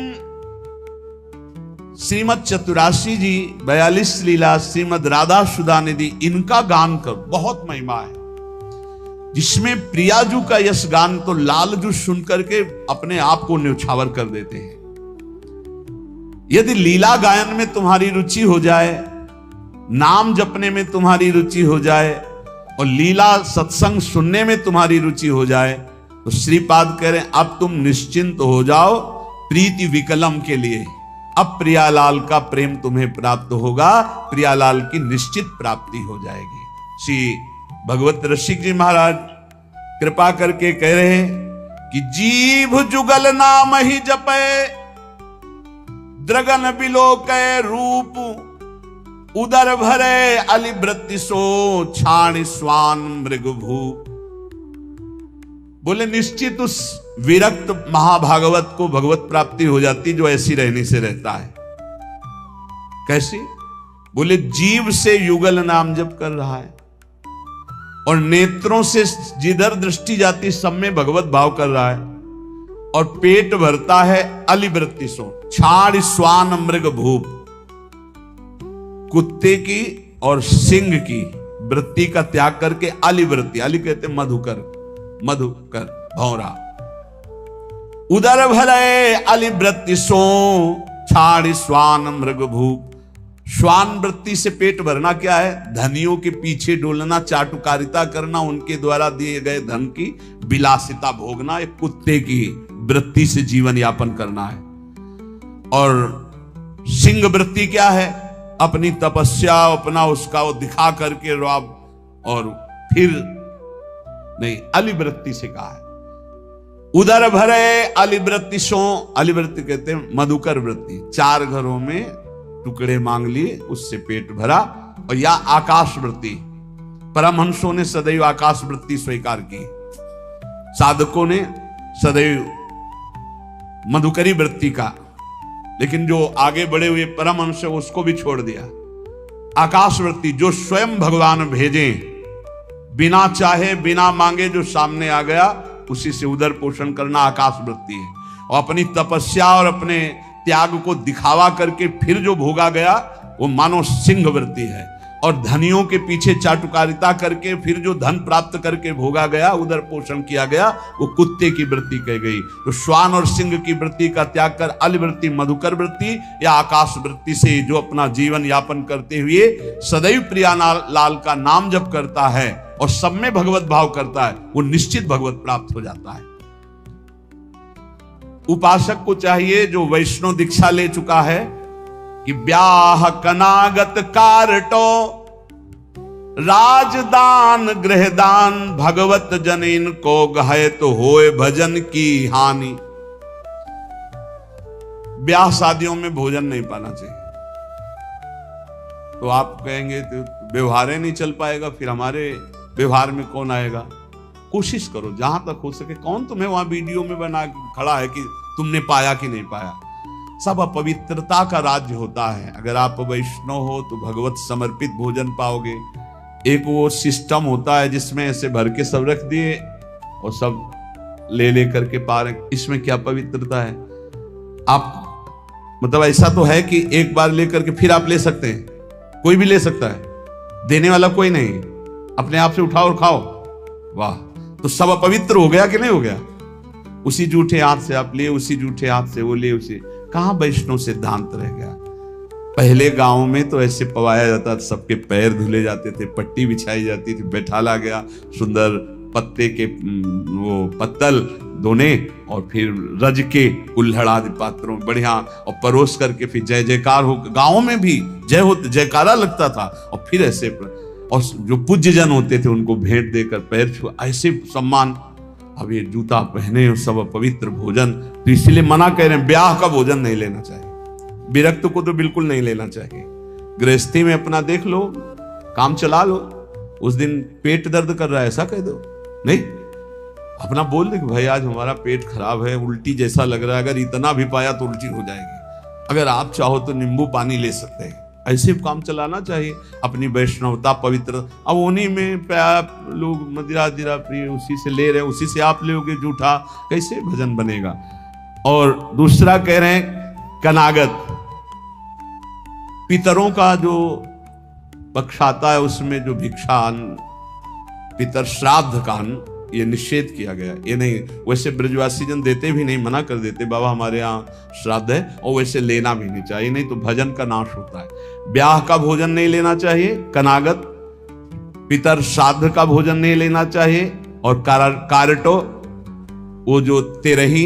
श्रीमद चतुराशी जी 42 लीला, श्रीमद राधा सुधा निधि, इनका गान कर, बहुत महिमा है जिसमें प्रियाजू का यश गान तो लालजू सुन करके अपने आप को न्यौछावर कर देते हैं। यदि लीला गायन में तुम्हारी रुचि हो जाए, नाम जपने में तुम्हारी रुचि हो जाए, और लीला सत्संग सुनने में तुम्हारी रुचि हो जाए, तो श्रीपाद कह रहे हैं अब तुम निश्चिंत हो जाओ प्रीति विकलम के लिए। अब प्रियालाल का प्रेम तुम्हें प्राप्त होगा, प्रियालाल की निश्चित प्राप्ति हो जाएगी। श्री भगवत रसिक जी महाराज कृपा करके कह रहे हैं कि जीभ जुगल नाम ही जपे, द्रगन बिलोके रूप, उदर भरे अलिवृत्ति सो, छाण स्वान मृग भू। बोले निश्चित उस विरक्त महाभागवत को भगवत प्राप्ति हो जाती जो ऐसी रहने से रहता है। कैसी? बोले जीव से युगल नाम जप कर रहा है, और नेत्रों से जिधर दृष्टि जाती सब में भगवत भाव कर रहा है, और पेट भरता है अलिवृत्ति सो, छाड़ स्वान मृग भूप। कुत्ते की और सिंह की वृत्ति का त्याग करके अलिवृत्ति, अली कहते मधुकर, मधुकर भौरा। उदर भरे अलिवृत्ति सो, छाड़ स्वान मृग भूप। श्वान वृत्ति से पेट भरना क्या है? धनियों के पीछे डोलना, चाटुकारिता करना, उनके द्वारा दिए गए धन की विलासिता भोगना, एक कुत्ते की वृत्ति से जीवन यापन करना है। और सिंह वृत्ति क्या है? अपनी तपस्या, अपना उसका वो दिखा करके रौब, और फिर नहीं, अलिवृत्ति से कहा है उदर भरे अलिवृत्ति सो। अलिवृत्ति कहते हैं मधुकर वृत्ति, 4 घरों में टुकड़े मांग लिए, उससे पेट भरा। और या आकाश वृत्ति, परमहंसों ने सदैव आकाश वृत्ति स्वीकार की, साधकों ने सदैव मधुकरी वृत्ति का, लेकिन जो आगे बढ़े हुए परमहंस उसको भी छोड़ दिया। आकाश वृत्ति, जो स्वयं भगवान भेजे, बिना चाहे बिना मांगे जो सामने आ गया उसी से उदर पोषण करना आकाश वृत्ति है। और अपनी तपस्या और अपने त्याग को दिखावा करके फिर जो भोगा गया वो मानो सिंह वृत्ति है। और धनियों के पीछे चाटुकारिता करके फिर जो धन प्राप्त करके भोगा गया, उदर पोषण किया गया, वो कुत्ते की वृत्ति कह गई। तो श्वान और सिंह की वृत्ति का त्याग कर अलिवृत्ति, मधुकर वृत्ति या आकाश वृत्ति से जो अपना जीवन यापन करते हुए सदैव प्रिया लाल का नाम जप करता है और सब में भगवत भाव करता है, वो निश्चित भगवत प्राप्त हो जाता है। उपासक को चाहिए जो वैष्णव दीक्षा ले चुका है कि ब्याह कनागत कारटो राजदान गृहदान भगवत जनिन को गहे तो होए भजन की हानि। ब्याह शादियों में भोजन नहीं पाना चाहिए। तो आप कहेंगे तो व्यवहार ही नहीं चल पाएगा, फिर हमारे व्यवहार में कौन आएगा? कोशिश करो जहां तक हो सके। कौन तुम्हें वहां वीडियो में बना खड़ा है कि तुमने पाया कि नहीं पाया? सब अपवित्रता का राज्य होता है। अगर आप वैष्णव हो तो भगवत समर्पित भोजन पाओगे। एक वो सिस्टम होता है जिसमें ऐसे भर के सब रख दिए और सब ले ले करके पा रहे, इसमें क्या पवित्रता है? आप मतलब ऐसा तो है कि एक बार लेकर के फिर आप ले सकते हैं, कोई भी ले सकता है, देने वाला कोई नहीं, अपने आप से उठाओ और खाओ। वाह, तो सब अपवित्र हो गया कि नहीं हो गया? उसी जूठे हाथ से आप ले, उसी जूठे हाथ से वो ले, उसी कहां वैष्णव सिद्धांत रह गया? पहले गांव में तो ऐसे पवाया जाता था, सबके पैर धुले जाते थे, पट्टी बिछाई जाती थी, बैठाला गया, सुंदर पत्ते के वो पत्तल धोने और फिर रज के कुल्हड़ आदि पात्रों बढ़िया और परोस करके फिर जय जयकार हो, गांव में भी जयकारा लगता था। और फिर ऐसे और जो पूज्य जन होते थे उनको भेंट देकर पैर छू, ऐसे सम्मान। अब ये जूता पहने और सब पवित्र भोजन, तो इसीलिए मना कह रहे हैं ब्याह का भोजन नहीं लेना चाहिए। विरक्त को तो बिल्कुल नहीं लेना चाहिए। गृहस्थी में अपना देख लो, काम चला लो। उस दिन पेट दर्द कर रहा है ऐसा कह दो, नहीं, अपना बोल दे कि भाई आज हमारा पेट खराब है, उल्टी जैसा लग रहा है, अगर इतना भी पाया तो उल्टी हो जाएगी, अगर आप चाहो तो नींबू पानी ले सकते हैं। ऐसे काम चलाना चाहिए। अपनी वैष्णवता पवित्र, अब उन्हीं में लोग मदिरा दिरा प्रिय उसी से ले रहे हैं, उसी से आप लोगे जूठा, कैसे भजन बनेगा? और दूसरा कह रहे हैं कनागत, पितरों का जो पक्ष आता है उसमें जो भिक्षान, पितर श्राद्ध कान, ये निषेध किया गया। ये नहीं, वैसे ब्रजवासी जन देते भी नहीं, मना कर देते, बाबा हमारे यहाँ श्राद्ध है, और वैसे लेना भी नहीं चाहिए, नहीं तो भजन का नाश होता है। ब्याह का भोजन नहीं लेना चाहिए, कनागत, पितर श्राद्ध का भोजन नहीं लेना चाहिए। और कारटो, वो जो तेरही,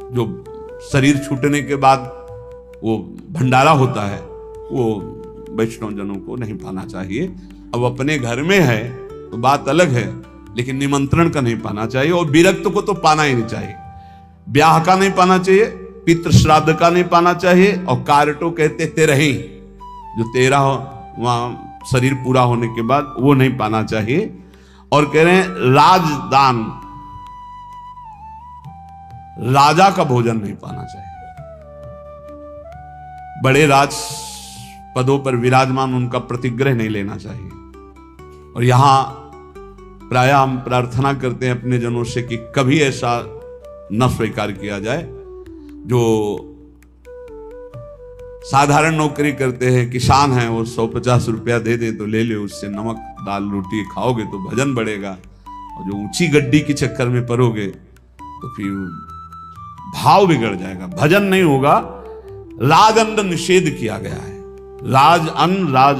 जो शरीर छूटने के बाद वो भंडारा होता है, वो वैष्णव जनों को नहीं पाना चाहिए। अब अपने घर में है तो बात अलग है, लेकिन निमंत्रण का नहीं पाना चाहिए। और विरक्त को तो पाना ही नहीं चाहिए। ब्याह का नहीं पाना चाहिए, पितृ श्राद्ध का नहीं पाना चाहिए। और कारटो कहते तेरही, जो 13 वहां शरीर पूरा होने के बाद वो नहीं पाना चाहिए। और कह रहे हैं राजदान, राजा का भोजन नहीं पाना चाहिए। बड़े राज पदों पर विराजमान उनका प्रतिग्रह नहीं लेना चाहिए। और यहां प्रायः हम प्रार्थना करते हैं अपने जनों से कि कभी ऐसा न स्वीकार किया जाए। जो साधारण नौकरी करते हैं, किसान हैं, वो 150 रुपया दे दे तो ले ले, उससे नमक दाल रोटी खाओगे तो भजन बढ़ेगा। और जो ऊंची गड्डी के चक्कर में पड़ोगे तो फिर भाव बिगड़ जाएगा, भजन नहीं होगा। राजदंड निषेध किया गया है। राज अन्न राज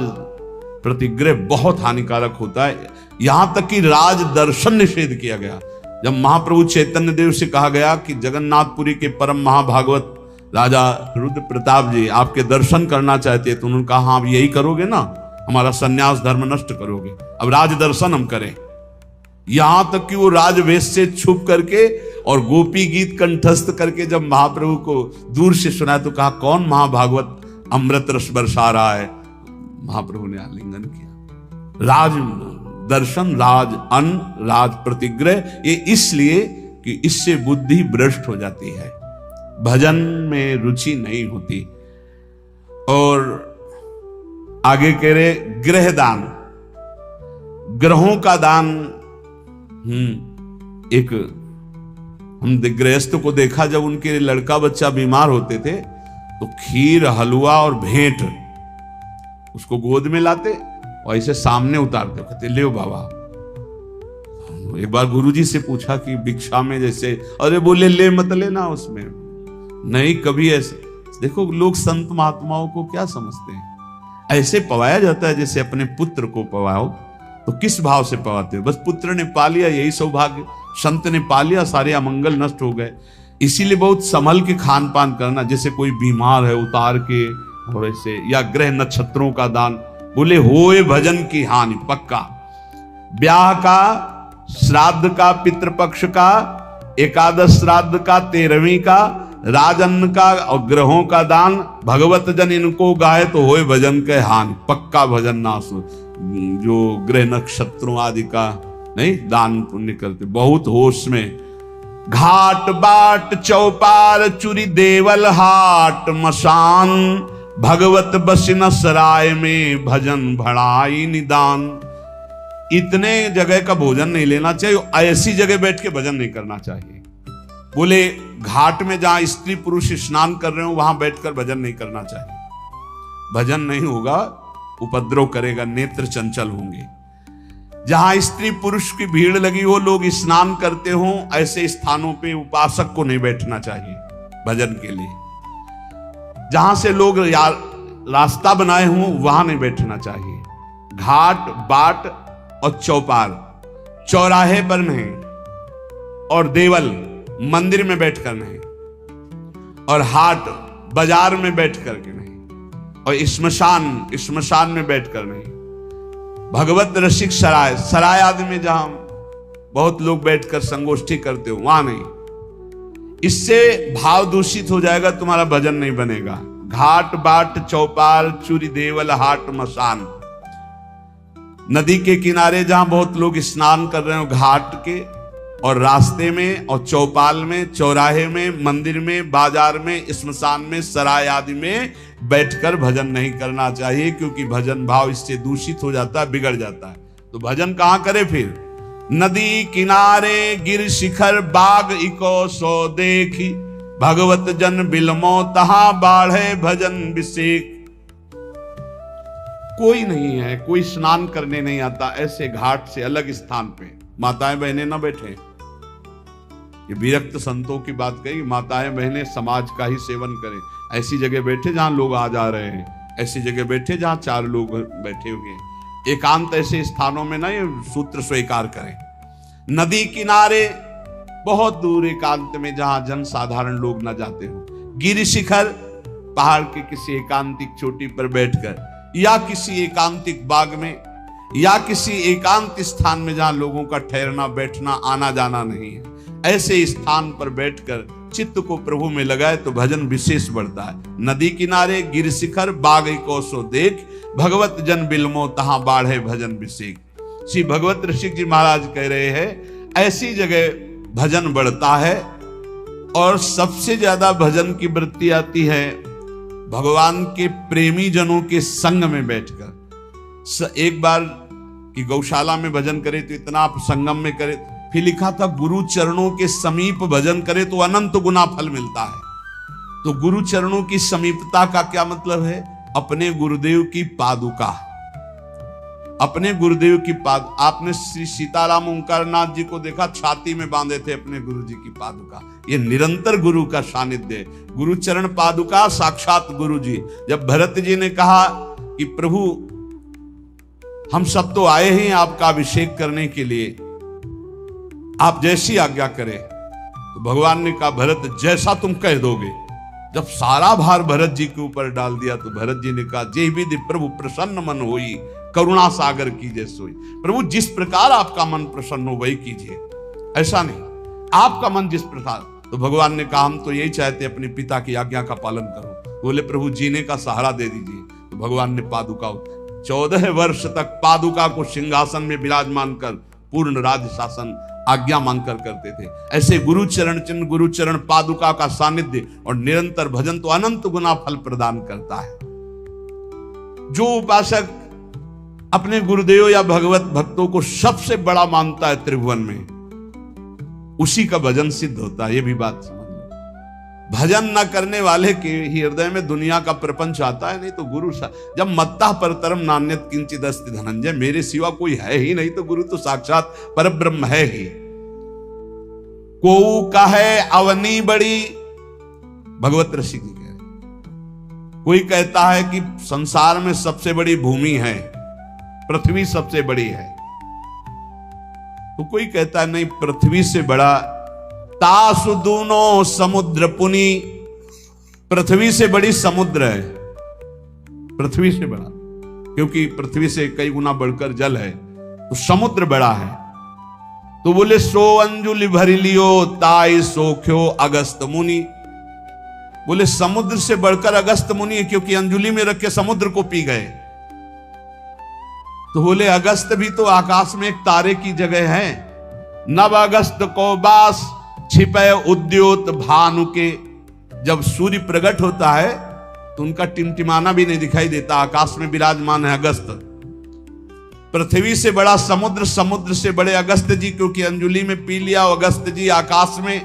प्रतिग्रह बहुत हानिकारक होता है। यहां तक कि राज दर्शन निषेध किया गया। जब महाप्रभु चैतन्य देव से कहा गया कि जगन्नाथपुरी के परम महाभागवत राजा रुद्र प्रताप जी आपके दर्शन करना चाहते हैं, तो उन्होंने कहा हाँ, आप यही करोगे ना, हमारा सन्यास धर्म नष्ट करोगे, अब राज दर्शन हम करें। यहां तक कि वो राजवेश से छुप करके और गोपी गीत कंठस्थ करके जब महाप्रभु को दूर से सुना तो कहा कौन महाभागवत अमृत रस बरसा रहा है। महाप्रभु ने आलिंगन किया। राज दर्शन, राज अन्न, राज प्रतिग्रह, ये इसलिए कि इससे बुद्धि भ्रष्ट हो जाती है, भजन में रुचि नहीं होती। और आगे कह रहे ग्रह दान, ग्रहों का दान। एक हम गृहस्थ को देखा, जब उनके लड़का बच्चा बीमार होते थे तो खीर हलवा और भेंट उसको गोद में लाते और ऐसे सामने उतारते, कहते ले बाबा। एक बार गुरुजी से पूछा कि भिक्षा में जैसे, अरे बोले ले मत लेना उसमें, नहीं कभी ऐसे। देखो लोग संत महात्माओं को क्या समझते हैं, ऐसे पवाया जाता है जैसे अपने पुत्र को पवाओ। तो किस भाव से पवाते हो? बस पुत्र ने पा लिया यही सौभाग्य, संत ने पा लिया सारे अमंगल नष्ट हो गए। इसीलिए बहुत संभल के खान पान करना, जैसे कोई बीमार है उतार के, और ऐसे, या ग्रह नक्षत्रों का दान। बोले होए भजन की हानि, पक्का। ब्याह का, श्राद्ध का, पितृपक्ष का, एकादश श्राद्ध का, 13वीं का, राजन्न का और ग्रहों का दान, भगवत जन इनको गाए तो होए भजन के हानि, पक्का भजन नाश। जो ग्रह नक्षत्रों आदि का नहीं दान पुण्य करते, बहुत होश में। घाट बाट चौपार चुरी देवल हाट मसान, भगवत बसिन सराय में भजन भड़ाई निदान। इतने जगह का भोजन नहीं लेना चाहिए, ऐसी जगह बैठ के भजन नहीं करना चाहिए। बोले घाट में जहां स्त्री पुरुष स्नान कर रहे हो वहां बैठकर भजन नहीं करना चाहिए। भजन नहीं होगा, उपद्रव करेगा, नेत्र चंचल होंगे। जहां स्त्री पुरुष की भीड़ लगी हो, लोग स्नान करते हो, ऐसे स्थानों पे उपासक को नहीं बैठना चाहिए भजन के लिए। जहां से लोग रास्ता बनाए हों वहां नहीं बैठना चाहिए। घाट बाट और चौपार, चौराहे पर नहीं, और देवल मंदिर में बैठकर नहीं, और हाट बाजार में बैठ करके नहीं, और श्मशान में बैठकर नहीं। भगवत रसिक सराय, सराय आदि में जहां बहुत लोग बैठकर संगोष्ठी करते हो वहां नहीं। इससे भाव दूषित हो जाएगा, तुम्हारा भजन नहीं बनेगा। घाट बाट चौपाल चूरी देवल हाट मसान, नदी के किनारे जहां बहुत लोग स्नान कर रहे हो, घाट के और रास्ते में और चौपाल में, चौराहे में, मंदिर में, बाजार में, स्मशान में, सराय आदि में बैठकर भजन नहीं करना चाहिए, क्योंकि भजन भाव इससे दूषित हो जाता है, बिगड़ जाता है। तो भजन कहां करे फिर? नदी किनारे गिर शिखर बाग इको सो देखी, भगवत जन बिलमो तहां बाढ़े भजन विषेक। कोई नहीं है, कोई स्नान करने नहीं आता, ऐसे घाट से अलग स्थान पे माताएं बहनें न बैठे। ये विरक्त संतों की बात कही, माताएं बहनें समाज का ही सेवन करें। ऐसी जगह बैठे जहां लोग आ जा रहे हैं, ऐसी जगह बैठे जहां 4 लोग बैठे हुए हैं। एकांत ऐसे स्थानों में ना ये सूत्र स्वीकार करें। नदी किनारे बहुत दूर एकांत में जहां जन साधारण लोग न जाते हो। गिरि शिखर, पहाड़ के किसी एकांतिक चोटी पर बैठकर, या किसी एकांतिक बाग में, या किसी एकांत स्थान में जहां लोगों का ठहरना बैठना आना जाना नहीं है, ऐसे स्थान पर बैठकर चित्त को प्रभु में लगाए तो भजन विशेष बढ़ता है। नदी किनारे गिर शिखर बाग को सो देख, भगवत जन बिलमो तहां बाढ़े भजन विशेष। श्री भगवत ऋषिक जी महाराज कह रहे हैं ऐसी जगह भजन बढ़ता है। और सबसे ज्यादा भजन की वृत्ति आती है भगवान के प्रेमी जनों के संग में बैठकर। एक बार की गौशाला में भजन करे तो इतना आप संगम में करे, फिर लिखा था गुरु चरणों के समीप भजन करे तो अनंत गुना फल मिलता है। तो गुरु चरणों की समीपता का क्या मतलब है? अपने गुरुदेव की पादुका, अपने गुरुदेव की पाद। आपने श्री सीताराम ओंकारनाथ जी को देखा, छाती में बांधे थे अपने गुरु जी की पादुका। ये निरंतर गुरु का सानिध्य है। गुरु चरण पादुका साक्षात गुरु जी। जब भरत जी ने कहा कि प्रभु हम सब तो आए हैं आपका अभिषेक करने के लिए, आप जैसी आज्ञा करें। तो भगवान ने कहा भरत जैसा तुम कह दोगे। जब सारा भार भरत जी के ऊपर डाल दिया तो भरत जी ने कहा जय विधि प्रभु प्रसन्न मन होई, करुणा सागर कीजिए सोई। प्रभु जिस प्रकार आपका मन प्रसन्न हो वही कीजिए, ऐसा नहीं, आपका मन जिस प्रकार। तो भगवान ने कहा हम तो यही चाहते अपने पिता की आज्ञा का पालन करो। बोले प्रभु जीने का सहारा दे दीजिए। तो भगवान ने पादुका 14 वर्ष तक पादुका को सिंहासन में विराजमान कर पूर्ण राज्य शासन आज्ञा मांगकर करते थे। ऐसे गुरुचरण चिन्ह, गुरुचरण पादुका का सानिध्य और निरंतर भजन तो अनंत गुना फल प्रदान करता है। जो उपासक अपने गुरुदेव या भगवत भक्तों को सबसे बड़ा मानता है त्रिभुवन में, उसी का भजन सिद्ध होता है। ये भी बात समझ लो। भजन न करने वाले के हृदय में दुनिया का प्रपंच आता है। नहीं तो गुरु जब मत्ता परतरम नान्यत किंचित अस्ति धनंजय, मेरे सिवा कोई है ही नहीं, तो गुरु तो साक्षात परब्रह्म है ही। को कहे अवनी बड़ी, भगवत ऋषि जी कह रहे। कोई कहता है कि संसार में सबसे बड़ी भूमि है, पृथ्वी सबसे बड़ी है। तो कोई कहता है नहीं, पृथ्वी से बड़ा तासु दूनो समुद्र पुनी, पृथ्वी से बड़ी समुद्र है, पृथ्वी से बड़ा, क्योंकि पृथ्वी से कई गुना बढ़कर जल है, तो समुद्र बड़ा है। तो बोले सो अंजुलि भरी लियो ताई सोख्यो अगस्त मुनि। बोले समुद्र से बढ़कर अगस्त मुनि है, क्योंकि अंजुलि में रख के समुद्र को पी गए। तो बोले अगस्त भी तो आकाश में एक तारे की जगह है। नव अगस्त को बास छिपे उद्योत भानु के। जब सूर्य प्रकट होता है तो उनका टिमटिमाना भी नहीं दिखाई देता, आकाश में विराजमान है अगस्त। पृथ्वी से बड़ा समुद्र, समुद्र से बड़े अगस्त जी, क्योंकि अंजुलि में पी लिया। अगस्त जी आकाश में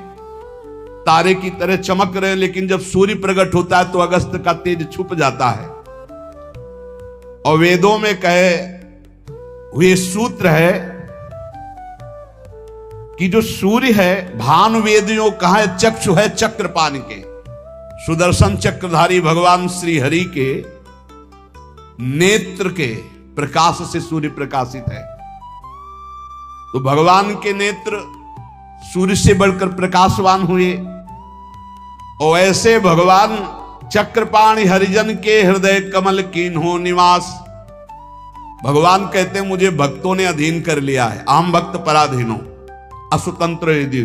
तारे की तरह चमक रहे, लेकिन जब सूर्य प्रकट होता है तो अगस्त का तेज छुप जाता है। और वेदों में कहे हुए सूत्र है कि जो सूर्य है भानु वेदियों कहा है चक्षु है चक्रपाण के, सुदर्शन चक्रधारी भगवान श्री हरि के नेत्र के प्रकाश से सूर्य प्रकाशित है। तो भगवान के नेत्र सूर्य से बढ़कर प्रकाशवान हुए। और ऐसे भगवान चक्रपाणि हरिजन के हृदय कमल कीन्हो निवास। भगवान कहते हैं मुझे भक्तों ने अधीन कर लिया है, आम भक्त पराधीनो असुतंत्र यदि।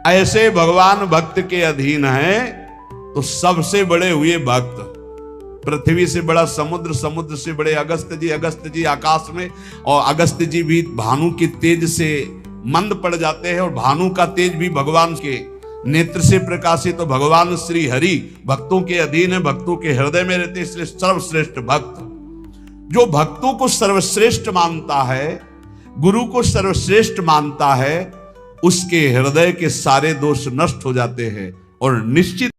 ऐसे भगवान भक्त के अधीन है तो सबसे बड़े हुए भक्त। पृथ्वी से बड़ा समुद्र, समुद्र से बड़े अगस्त जी आकाश में। और अगस्त जी भी भानु के तेज से मंद पड़ जाते हैं, और भानु का तेज भी भगवान के नेत्र से प्रकाशित। तो भगवान श्री हरि भक्तों के अधीन है, भक्तों के हृदय में रहते, इसलिए सर्वश्रेष्ठ भक्त। जो भक्तों को सर्वश्रेष्ठ मानता है, गुरु को सर्वश्रेष्ठ मानता है, उसके हृदय के सारे दोष नष्ट हो जाते हैं और निश्चित